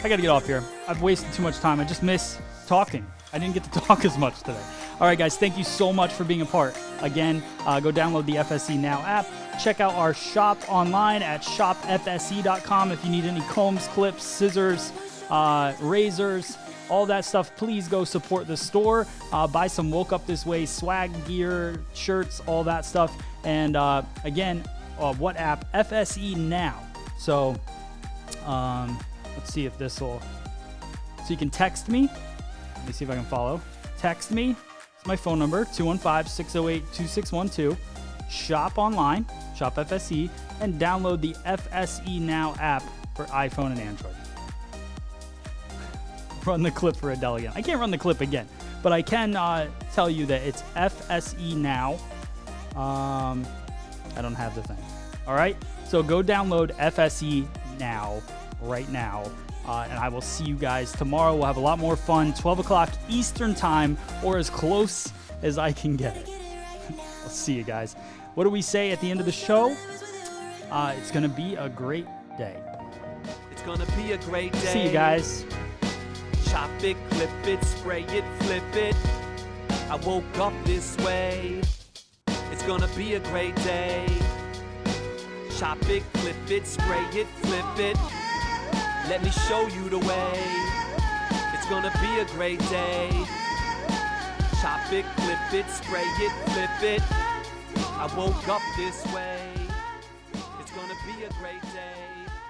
I gotta get off here. I've wasted too much time. I just miss talking. I didn't get to talk as much today. All right, guys, thank you so much for being a part. Again, go download the FSE Now app. Check out our shop online at shopfse.com. If you need any combs, clips, scissors, razors, all that stuff, please go support the store. Buy some Woke Up This Way swag gear, shirts, all that stuff. And again, what app? FSE Now. So let's see if this will, so you can text me. Let me see if I can follow. Text me. It's my phone number, 215-608-2612. Shop online, shop FSE, and download the FSE Now app for iPhone and Android. Run the clip for Adele again. I can't run the clip again, but I can tell you that it's FSE Now. I don't have the thing. All right, so go download FSE Now right now, and I will see you guys tomorrow. We'll have a lot more fun, 12 o'clock Eastern time, or as close as I can get it. I'll see you guys. What do we say at the end of the show? It's gonna be a great day. It's gonna be a great day. See you guys. Chop it, clip it, spray it, flip it. I woke up this way. It's gonna be a great day. Chop it, clip it, spray it, flip it. Let me show you the way. It's gonna be a great day. Chop it, clip it, spray it, flip it. I woke up this way.